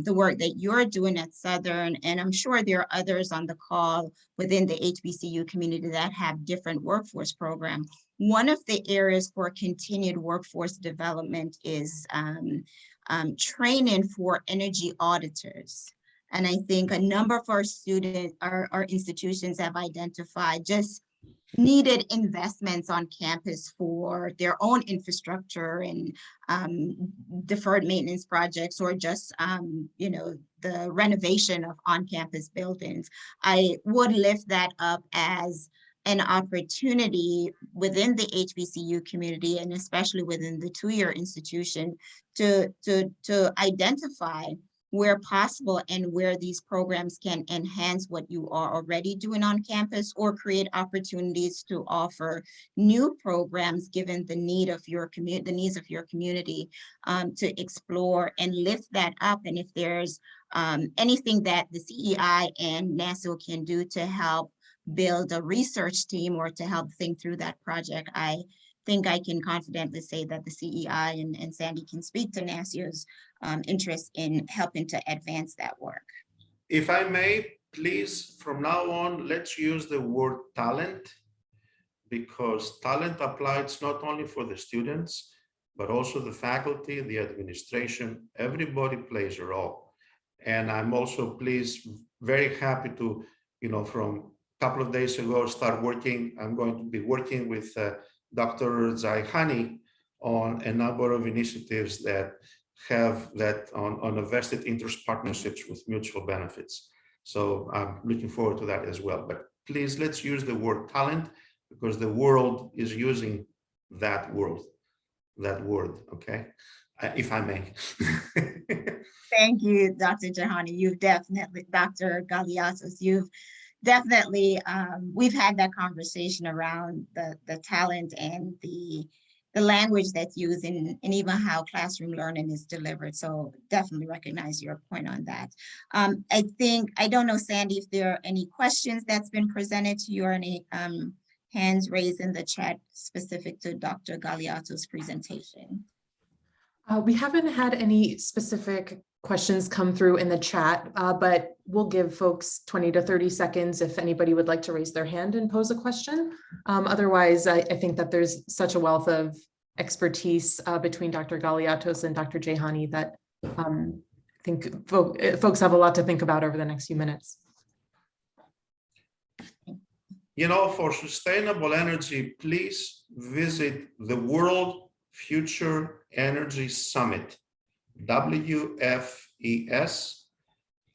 the work that you're doing at Southern, and I'm sure there are others on the call within the HBCU community that have different workforce programs. One of the areas for continued workforce development is training for energy auditors. And I think a number of our students, our institutions have identified just needed investments on campus for their own infrastructure and deferred maintenance projects, or just the renovation of on-campus buildings. I would lift that up as an opportunity within the HBCU community, and especially within the two-year institution, to identify where possible and where these programs can enhance what you are already doing on campus, or create opportunities to offer new programs given the need of your community, the needs of your community, to explore and lift that up. And if there's anything that the CEI and NASEO can do to help build a research team or to help think through that project, I think I can confidently say that the CEI and Sandy can speak to NASEO's interest in helping to advance that work. If I may, please, from now on, let's use the word talent, because talent applies not only for the students, but also the faculty, the administration. Everybody plays a role. And I'm also very happy to, from a couple of days ago, I'm going to be working with Dr. Jahani on a number of initiatives that have that on a vested interest partnerships with mutual benefits. So I'm looking forward to that as well. But please, let's use the word talent, because the world is using that word, okay? If I may. Thank you, Dr. Jahani. You've definitely, Dr. Galloros, you've definitely, we've had that conversation around the talent and the language that's used and even how classroom learning is delivered. So definitely recognize your point on that. I don't know, Sandy, if there are any questions that's been presented to you or any hands raised in the chat specific to Dr. Galloros' presentation. We haven't had any specific questions come through in the chat, but we'll give folks 20 to 30 seconds if anybody would like to raise their hand and pose a question. Otherwise, I think that there's such a wealth of expertise between Dr. Galloros and Dr. Jahani that I think folks have a lot to think about over the next few minutes. You know, for sustainable energy, please visit the World Future Energy Summit, WFES.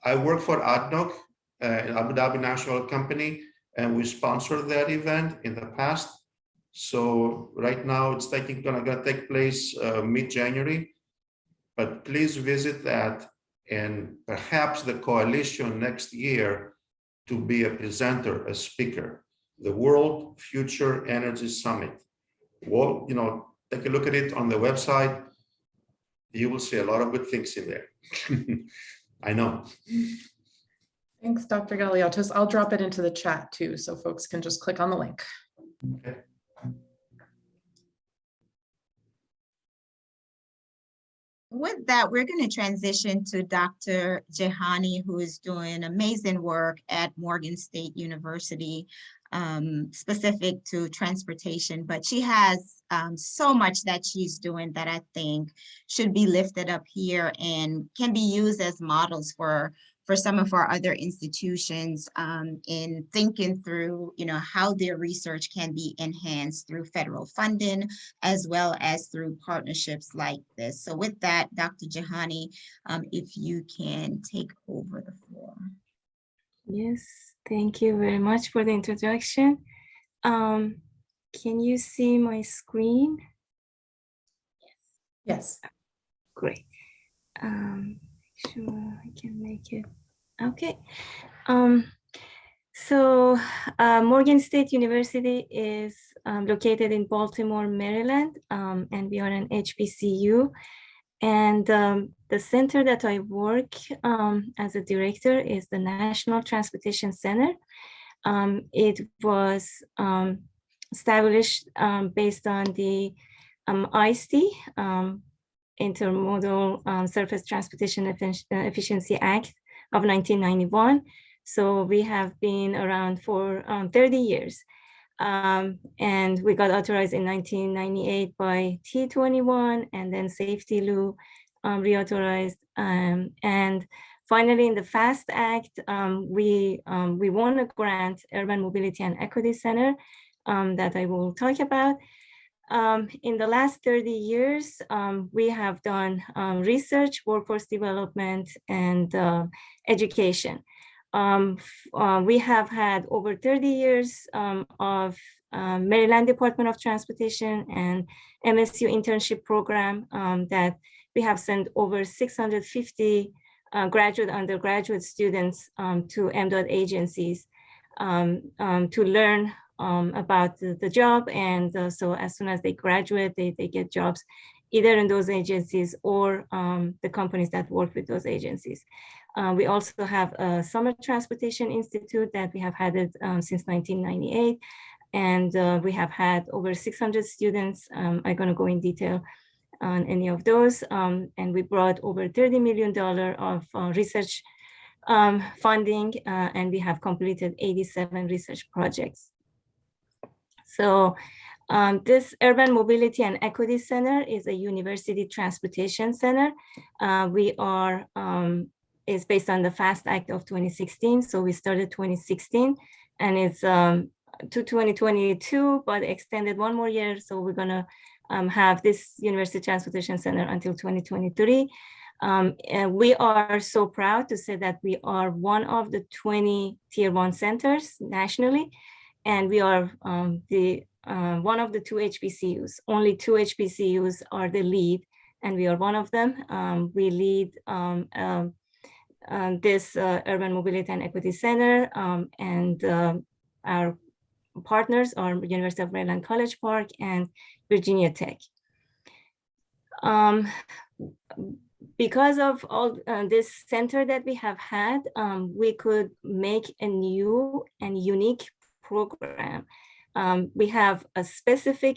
I work for ADNOC, an Abu Dhabi national company, and we sponsored that event in the past. So right now it's gonna take place mid-January, but please visit that, and perhaps the coalition next year to be a presenter, a speaker, the World Future Energy Summit. Well, you know, take a look at it on the website. You will see a lot of good things in there. I know. Thanks, Dr. Galiotis. I'll drop it into the chat too, so folks can just click on the link. Okay. With that, we're going to transition to Dr. Jahani, who is doing amazing work at Morgan State University, specific to transportation, but she has so much that she's doing that I think should be lifted up here and can be used as models for some of our other institutions in thinking through, you know, how their research can be enhanced through federal funding, as well as through partnerships like this. So with that, Dr. Jahani, if you can take over the floor. Yes, thank you very much for the introduction. Can you see my screen? Yes. Great. Sure, I can make it. Okay. So Morgan State University is located in Baltimore, Maryland, and we are an HBCU. And the center that I work as a director is the National Transportation Center. It was established based on the ISTE, Intermodal Surface Transportation Efficiency Act of 1991. So we have been around for 30 years. And we got authorized in 1998 by T21, and then Safety Law reauthorized. And finally, in the FAST Act, we won a grant, Urban Mobility and Equity Center, that I will talk about. In the last 30 years, we have done research, workforce development, and education. We have had over 30 years of Maryland Department of Transportation and MSU Internship Program that we have sent over 650 graduate, undergraduate students to MDOT agencies to learn about the job. And so as soon as they graduate, they get jobs either in those agencies or the companies that work with those agencies. We also have a Summer Transportation Institute that we have had it since 1998. And we have had over 600 students. I'm going to go in detail on any of those. And we brought over $30 million of research funding, and we have completed 87 research projects. So this Urban Mobility and Equity Center is a university transportation center. We are, is based on the FAST Act of 2016. So we started 2016 and it's to 2022, but extended one more year. So we're gonna have this University Transportation Center until 2023. And we are so proud to say that we are one of the 20 Tier 1 centers nationally. And we are one of the 2 HBCUs. Only 2 HBCUs are the lead, and we are one of them. We lead this Urban Mobility and Equity Center, and our partners are University of Maryland College Park and Virginia Tech. Because of all this center that we have had, we could make a new and unique program. We have a specific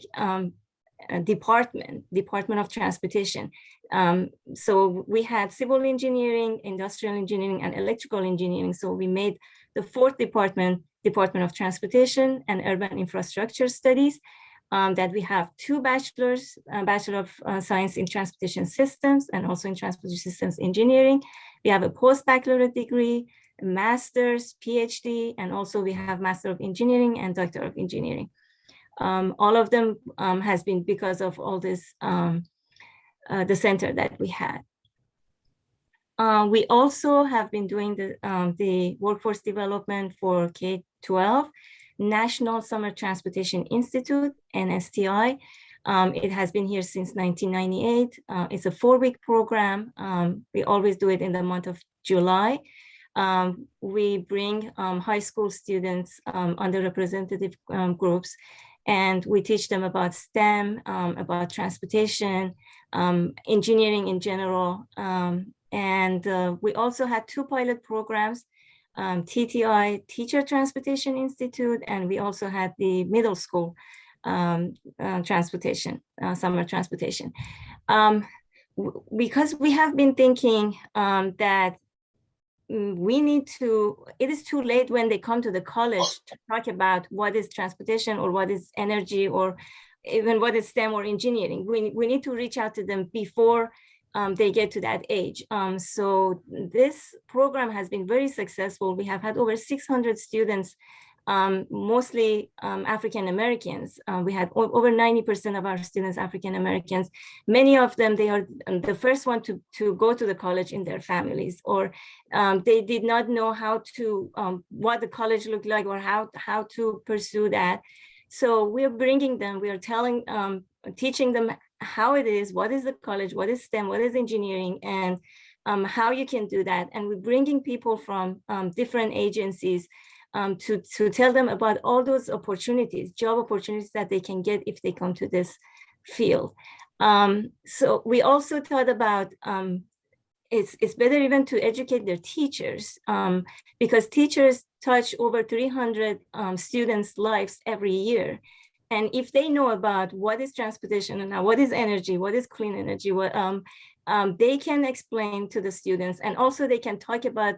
Department of Transportation. So we had civil engineering, industrial engineering, and electrical engineering. So we made the 4th Department of Transportation and Urban Infrastructure Studies, that we have 2 bachelors, Bachelor of Science in Transportation Systems and also in Transportation Systems Engineering. We have a post-baccalaureate degree, master's, PhD, and also we have Master of Engineering and Doctor of Engineering. All of them has been because of all this, the center that we had. We also have been doing the workforce development for K-12, National Summer Transportation Institute, NSTI. It has been here since 1998. It's a 4-week program. We always do it in the month of July. We bring high school students, underrepresented groups, and we teach them about STEM, about transportation, engineering in general. And we also had 2 pilot programs, TTI, Teacher Transportation Institute, and we also had the middle school transportation, summer transportation. Because we have been thinking that we need to, it is too late when they come to the college to talk about what is transportation or what is energy or even what is STEM or engineering. We need to reach out to them before they get to that age. So this program has been very successful. We have had over 600 students, mostly African Americans. We had over 90% of our students African Americans. Many of them, they are the first one to go to the college in their families, or they did not know how to, what the college looked like or how to pursue that. So we're bringing them, we are telling, teaching them how it is, what is the college, what is STEM, what is engineering, and how you can do that. And we're bringing people from different agencies to tell them about all those opportunities, job opportunities that they can get if they come to this field. So we also thought about it's better even to educate their teachers, because teachers touch over 300 students' lives every year. And if they know about what is transportation and what is energy, what is clean energy, what they can explain to the students, and also they can talk about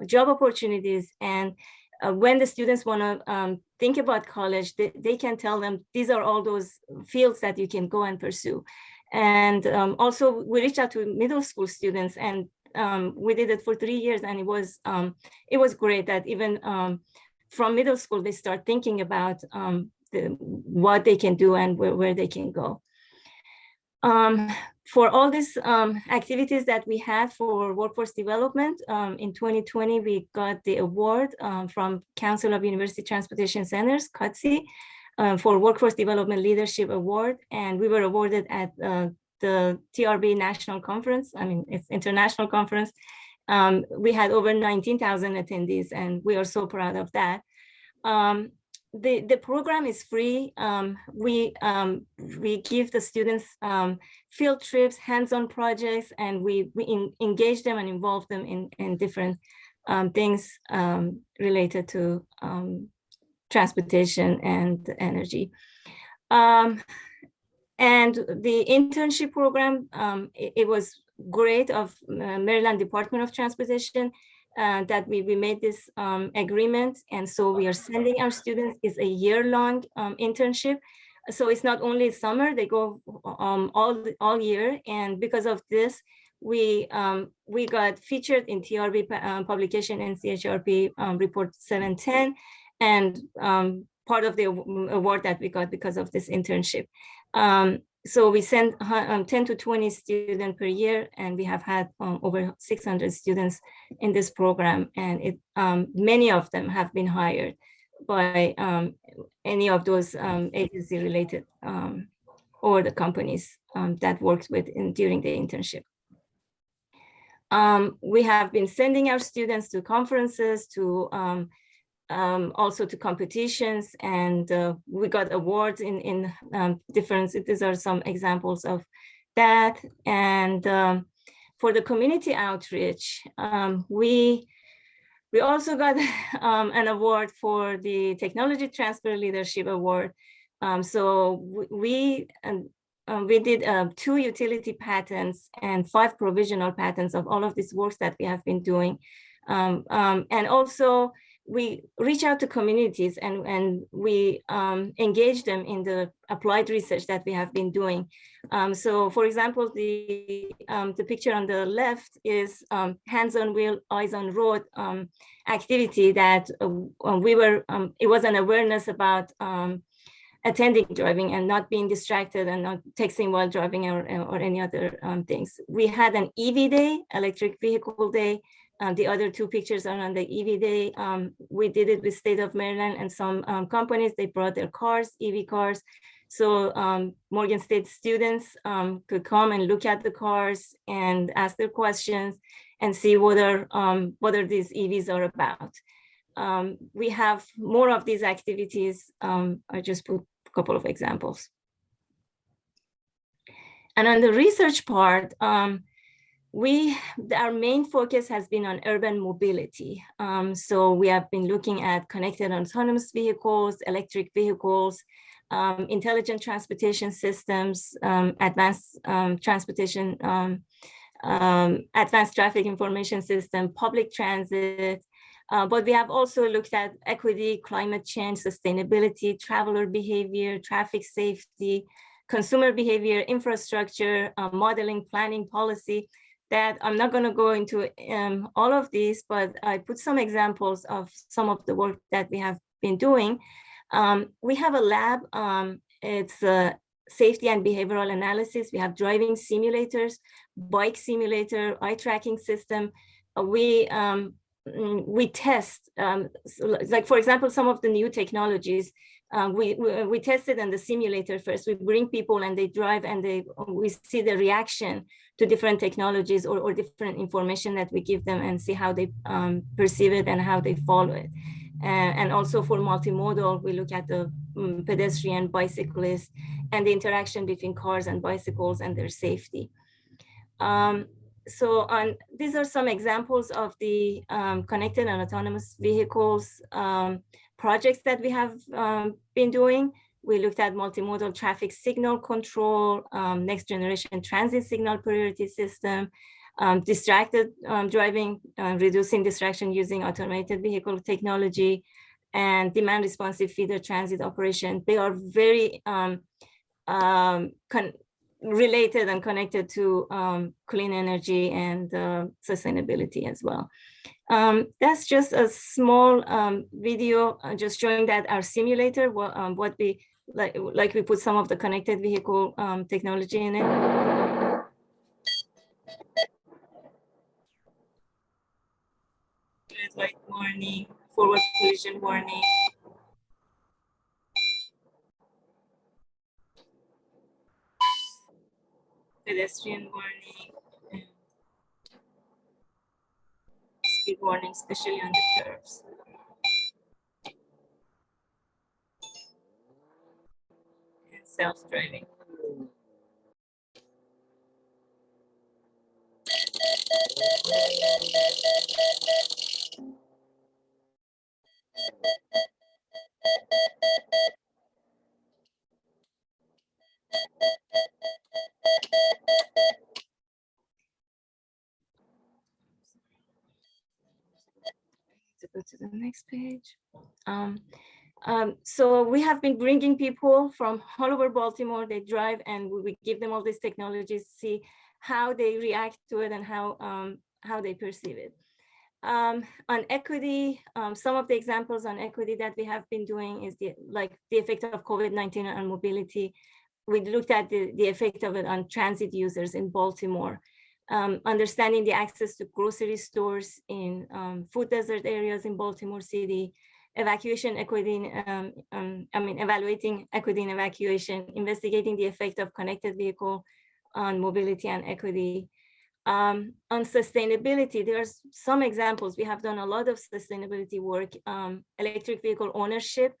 job opportunities. And when the students want to think about college, they can tell them these are all those fields that you can go and pursue. And also we reached out to middle school students, and we did it for 3 years, and it was great that even from middle school they start thinking about what they can do and where they can go. For all these activities that we had for workforce development, in 2020, we got the award from Council of University Transportation Centers, CUTC, for Workforce Development Leadership Award. And we were awarded at the TRB National Conference. I mean, it's international conference. We had over 19,000 attendees, and we are so proud of that. The program is free. We give the students field trips, hands-on projects, and we engage them and involve them in different things related to transportation and energy. And the internship program, it was great of Maryland Department of Transportation. That we made this agreement, and so we are sending our students. It's a year-long internship, so it's not only summer; they go all year. And because of this, we got featured in TRB publication and CHRP report 710, and part of the award that we got because of this internship. So we send 10 to 20 students per year, and we have had over 600 students in this program, and many of them have been hired by any of those agency-related or the companies that worked with during the internship. We have been sending our students to conferences, to also to competitions, and we got awards in different, these are some examples of that. And for the community outreach, we also got an award for the Technology Transfer Leadership Award. So we did 2 utility patents and 5 provisional patents of all of these works that we have been doing. And also we reach out to communities and we engage them in the applied research that we have been doing. So for example, the picture on the left is hands on wheel, eyes on road activity that it was an awareness about attending driving and not being distracted and not texting while driving or any other things. We had an EV day, electric vehicle day. The other two pictures are on the EV day. We did it with State of Maryland and some companies, they brought their cars, EV cars. So Morgan State students could come and look at the cars and ask their questions and see what are these EVs are about. We have more of these activities. I just put a couple of examples. And on the research part, our main focus has been on urban mobility. So we have been looking at connected autonomous vehicles, electric vehicles, intelligent transportation systems, advanced transportation, advanced traffic information system, public transit. But we have also looked at equity, climate change, sustainability, traveler behavior, traffic safety, consumer behavior, infrastructure, modeling, planning, policy. That I'm not going to go into all of these, but I put some examples of some of the work that we have been doing. We have a lab. It's safety and behavioral analysis. We have driving simulators, bike simulator, eye tracking system. We test, like for example, some of the new technologies. We tested in the simulator first. We bring people and they drive and we see the reaction to different technologies or different information that we give them and see how they perceive it and how they follow it. And also for multimodal, we look at the pedestrian, bicyclist, and the interaction between cars and bicycles and their safety. These are some examples of the connected and autonomous vehicles projects that we have been doing. We looked at multimodal traffic signal control, next generation transit signal priority system, distracted driving, reducing distraction using automated vehicle technology, and demand responsive feeder transit operation. They are very related and connected to clean energy and sustainability as well. That's just a small video just showing that our simulator, what we like we put some of the connected vehicle technology in it. Red light warning, forward collision warning. Pedestrian warning, and speed warning, especially on the curves. And self-driving. To go to the next page. So we have been bringing people from all over Baltimore. They drive and we give them all these technologies, see how they react to it and how they perceive it. On equity, some of the examples on equity that we have been doing is the effect of COVID-19 on mobility. We looked at the effect of it on transit users in Baltimore. Understanding the access to grocery stores in food desert areas in Baltimore City, evacuation equity, evaluating equity in evacuation, investigating the effect of connected vehicle on mobility and equity. On sustainability, there's some examples. We have done a lot of sustainability work, electric vehicle ownership,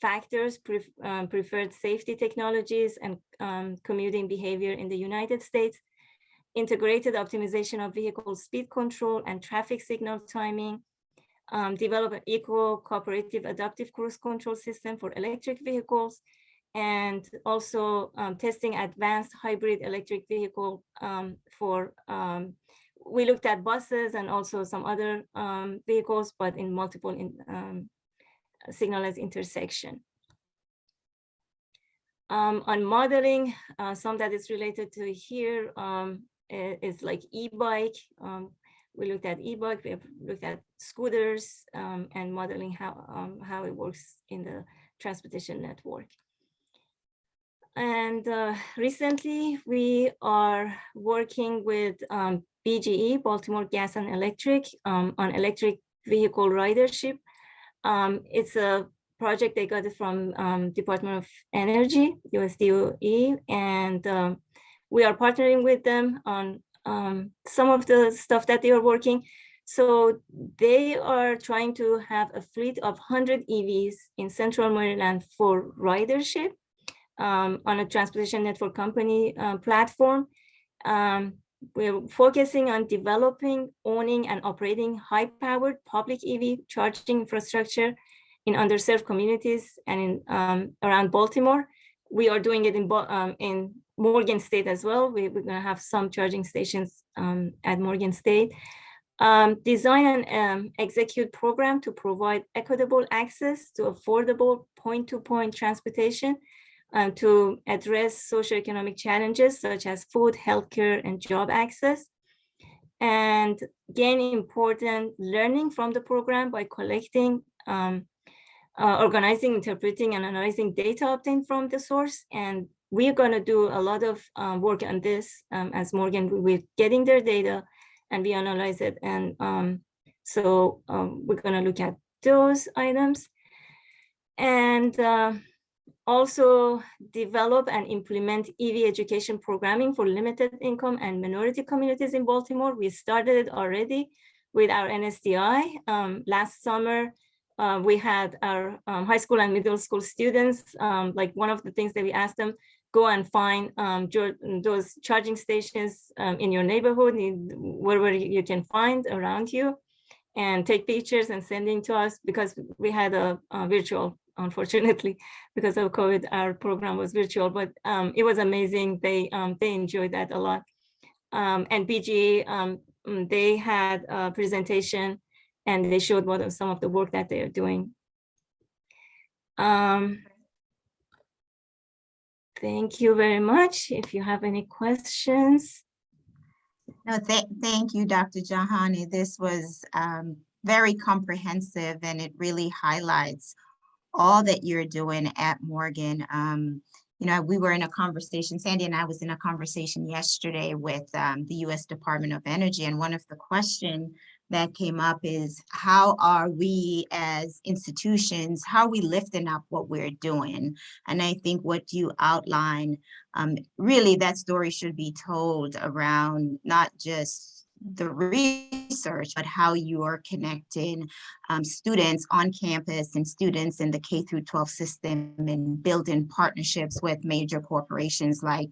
factors, preferred safety technologies, and commuting behavior in the United States, integrated optimization of vehicle speed control and traffic signal timing, develop an eco-cooperative adaptive cruise control system for electric vehicles, and also testing advanced hybrid electric vehicle we looked at buses and also some other vehicles, but in multiple signalized intersection. On modeling, some that is related to here is like e-bike. We looked at e-bike, we have looked at scooters and modeling how it works in the transportation network. And recently we are working with BGE, Baltimore Gas and Electric, on electric vehicle ridership. It's a project they got it from Department of Energy, USDOE, and we are partnering with them on some of the stuff that they are working. So they are trying to have a fleet of 100 EVs in Central Maryland for ridership on a transportation network company platform. We're focusing on developing, owning, and operating high-powered public EV charging infrastructure in underserved communities and in around Baltimore. We are doing it in Morgan State as well. We're going to have some charging stations at Morgan State. Design and execute program to provide equitable access to affordable point-to-point transportation to address socioeconomic challenges such as food, healthcare, and job access, and gain important learning from the program by collecting, organizing, interpreting, and analyzing data obtained from the source. And we're going to do a lot of work on this as Morgan, we're getting their data and we analyze it. And so we're going to look at those items. And also develop and implement EV education programming for limited income and minority communities in Baltimore. We started it already with our NSDI. Last summer, we had our high school and middle school students, like one of the things that we asked them, go and find those charging stations in your neighborhood, wherever you can find around you, and take pictures and send it to us, because we had a virtual, unfortunately, because of COVID, our program was virtual, but it was amazing. They enjoyed that a lot. And BGE, they had a presentation and they showed some of the work that they are doing. Thank you very much. If you have any questions. No, thank you, Dr. Jahani. This was very comprehensive, and it really highlights all that you're doing at Morgan. You know, we were in a conversation, Sandy and I was in a conversation yesterday with the U.S. Department of Energy, and one of the questions that came up is, how are we as institutions, how are we lifting up what we're doing? And I think what you outline, really that story should be told around not just the research, but how you are connecting students on campus and students in the K through 12 system and building partnerships with major corporations like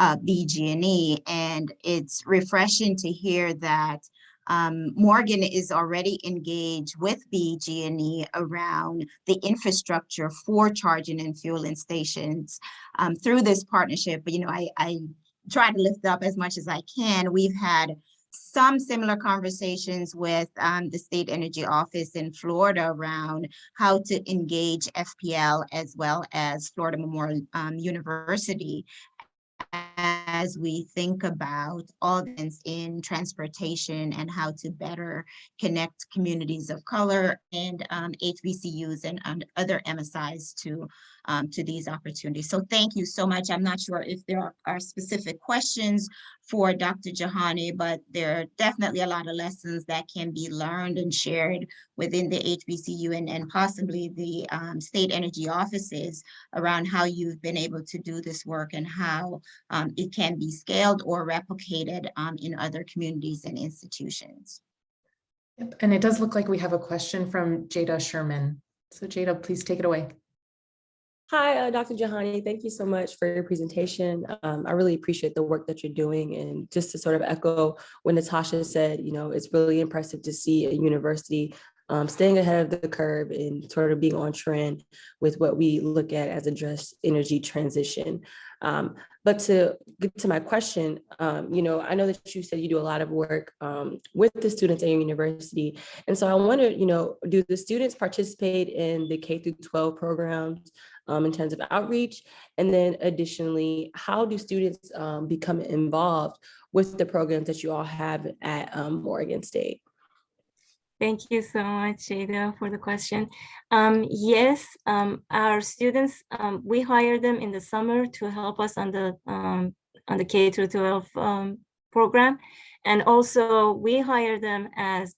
BG&E. And it's refreshing to hear that Morgan is already engaged with BG&E around the infrastructure for charging and fueling stations through this partnership. But, you know, I try to lift up as much as I can. We've had some similar conversations with the State Energy Office in Florida around how to engage FPL as well as Florida Memorial University as we think about all things in transportation and how to better connect communities of color and HBCUs and other MSIs to these opportunities. So thank you so much. I'm not sure if there are specific questions for Dr. Jahani, but there are definitely a lot of lessons that can be learned and shared within the HBCU and possibly the state energy offices around how you've been able to do this work and how it can be scaled or replicated in other communities and institutions. Yep. And it does look like we have a question from Jada Sherman. So Jada, please take it away. Hi, Dr. Jahani. Thank you so much for your presentation. I really appreciate the work that you're doing. And just to sort of echo what Natasha said, you know, it's really impressive to see a university staying ahead of the curve and sort of being on trend with what we look at as a just energy transition. But to get to my question, I know that you said you do a lot of work with the students at your university. And so I wonder, do the students participate in the K through 12 programs in terms of outreach? And then additionally, how do students become involved with the programs that you all have at Morgan State? Thank you so much, Jada, for the question. Yes, our students, we hire them in the summer to help us on the K through 12 program, and also we hire them as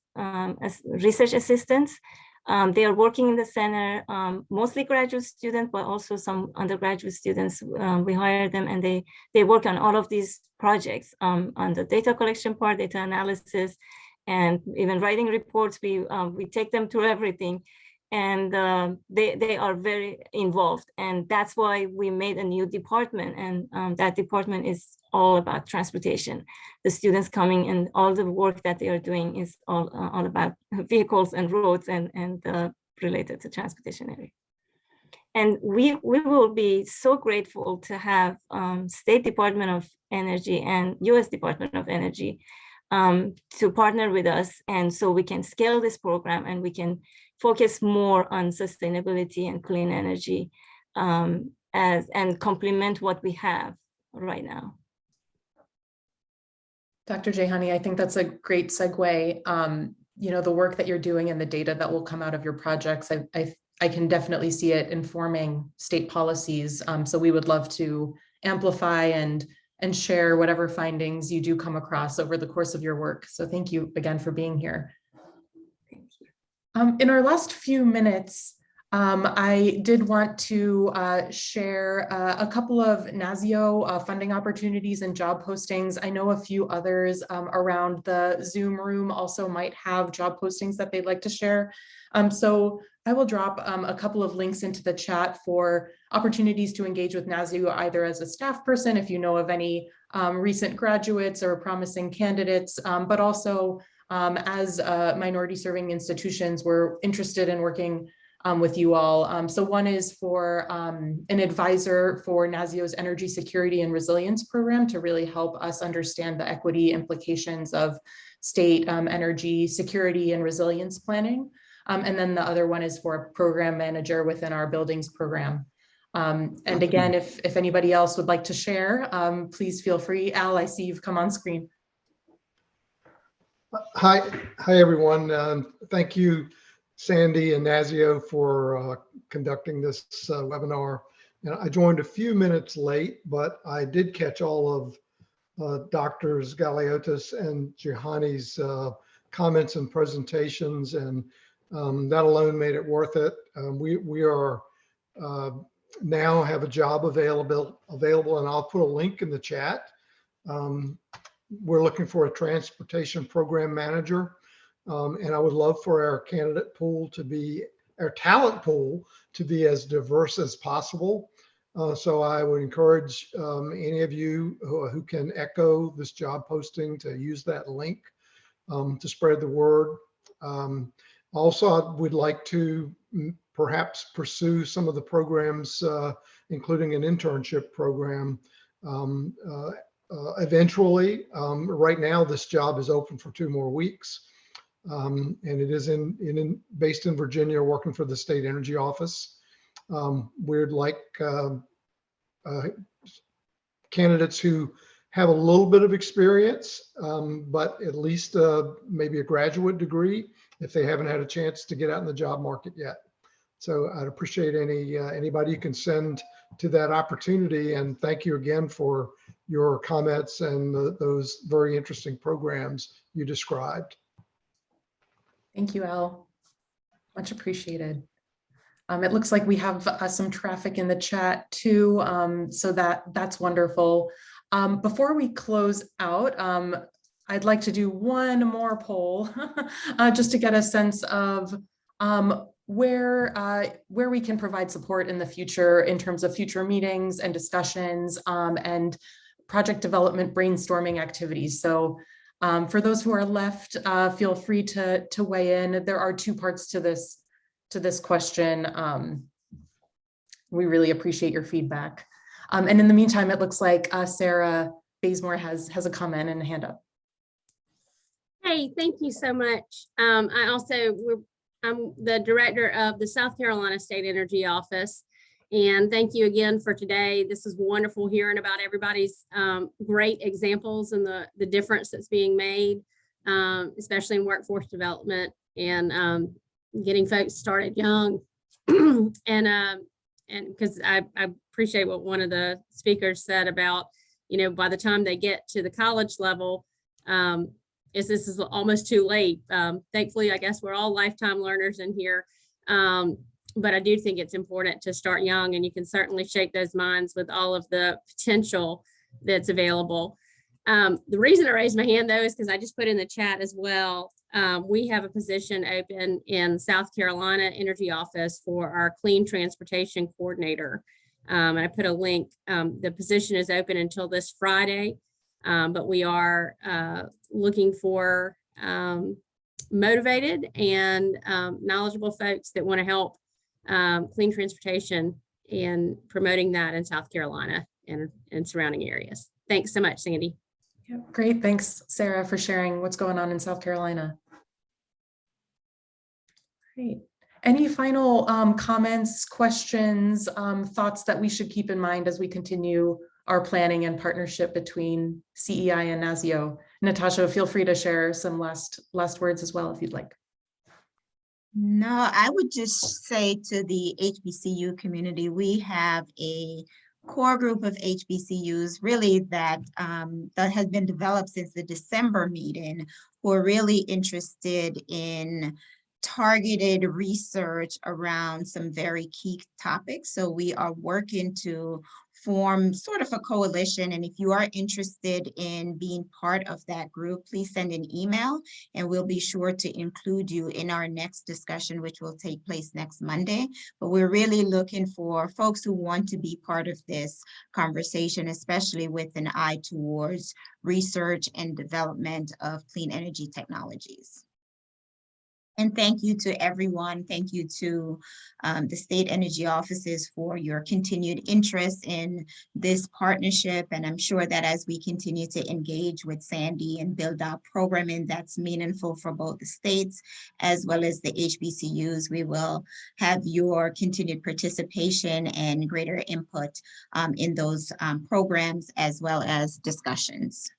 research assistants. They are working in the center, mostly graduate students, but also some undergraduate students. We hire them, and they work on all of these projects on the data collection part, data analysis, and even writing reports. We take them through everything, and they are very involved, and that's why we made a new department, and that department is all about transportation. The students coming and all the work that they are doing is all about vehicles and roads and related to transportation area. And we will be so grateful to have State Department of Energy and U.S. Department of Energy to partner with us, and so we can scale this program and we can focus more on sustainability and clean energy and complement what we have right now. Dr. Jahani, I think that's a great segue. The work that you're doing and the data that will come out of your projects, I can definitely see it informing state policies. So we would love to amplify and share whatever findings you do come across over the course of your work. So thank you again for being here. Thank you. In our last few minutes, I did want to share a couple of NASEO funding opportunities and job postings. I know a few others around the Zoom room also might have job postings that they'd like to share. So I will drop a couple of links into the chat for opportunities to engage with NASEO, either as a staff person, if you know of any recent graduates or promising candidates, but also as minority serving institutions, we're interested in working with you all. So one is for an advisor for NASEO's Energy Security and Resilience Program to really help us understand the equity implications of state energy security and resilience planning. And then the other one is for a program manager within our buildings program. And again, if anybody else would like to share, please feel free. Al, I see you've come on screen. Hi everyone. Thank you, Sandy and NASEO, for conducting this webinar. And I joined a few minutes late, but I did catch all of Doctors Galloros and Jahani's comments and presentations, and that alone made it worth it. We are now have a job available, and I'll put a link in the chat. We're looking for a transportation program manager, and I would love for our candidate pool to be, our talent pool to be as diverse as possible. So I would encourage any of you who can echo this job posting to use that link to spread the word. Also, I would like to perhaps pursue some of the programs, including an internship program. Eventually, right now, this job is open for 2 more weeks. And it is based in Virginia, working for the State Energy Office. We'd like candidates who have a little bit of experience, but at least maybe a graduate degree if they haven't had a chance to get out in the job market yet. So I'd appreciate anybody you can send to that opportunity. And thank you again for your comments and those very interesting programs you described. Thank you, Al. Much appreciated. It looks like we have some traffic in the chat too, so that's wonderful. Before we close out, I'd like to do one more poll just to get a sense of where we can provide support in the future in terms of future meetings and discussions and project development brainstorming activities. So For those who are left, feel free to weigh in. There are two parts to this question. We really appreciate your feedback. And in the meantime, it looks like Sarah Bazemore has a comment and a hand up. Hey, thank you so much. I'm the director of the South Carolina State Energy Office. And thank you again for today. This is wonderful hearing about everybody's great examples and the difference that's being made, especially in workforce development and getting folks started young. And because I appreciate what one of the speakers said about, by the time they get to the college level, this is almost too late. Thankfully, I guess we're all lifetime learners in here. But I do think it's important to start young, and you can certainly shake those minds with all of the potential that's available. The reason I raised my hand, though, is because I just put in the chat as well. We have a position open in South Carolina Energy Office for our Clean Transportation Coordinator. And I put a link. The position is open until this Friday, but we are looking for motivated and knowledgeable folks that want to help clean transportation and promoting that in South Carolina and surrounding areas. Thanks so much, Sandy. Yeah, great. Thanks, Sarah, for sharing what's going on in South Carolina. Great. Any final comments, questions, thoughts that we should keep in mind as we continue our planning and partnership between CEI and NASEO? Natasha, feel free to share some last words as well if you'd like. No, I would just say to the HBCU community, we have a core group of HBCUs really that has been developed since the December meeting, who are really interested in targeted research around some very key topics. So we are working to form sort of a coalition. And if you are interested in being part of that group, please send an email and we'll be sure to include you in our next discussion, which will take place next Monday. But we're really looking for folks who want to be part of this conversation, especially with an eye towards research and development of clean energy technologies. And thank you to everyone. Thank you to the state energy offices for your continued interest in this partnership. And I'm sure that as we continue to engage with Sandy and build out programming that's meaningful for both the states as well as the HBCUs, we will have your continued participation and greater input in those programs as well as discussions.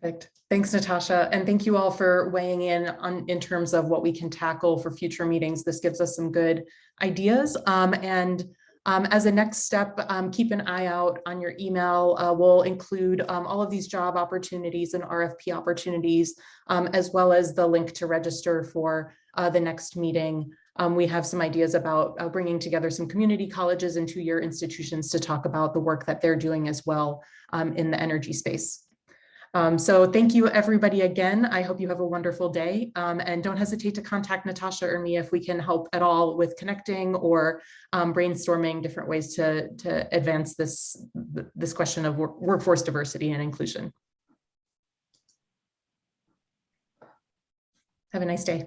Perfect. Thanks, Natasha. And thank you all for weighing in terms of what we can tackle for future meetings. This gives us some good ideas. As a next step, keep an eye out on your email. We'll include all of these job opportunities and RFP opportunities, as well as the link to register for the next meeting. We have some ideas about bringing together some community colleges and two-year institutions to talk about the work that they're doing as well in the energy space. So thank you everybody again. I hope you have a wonderful day and don't hesitate to contact Natasha or me if we can help at all with connecting or brainstorming different ways to advance this question of workforce diversity and inclusion. Have a nice day.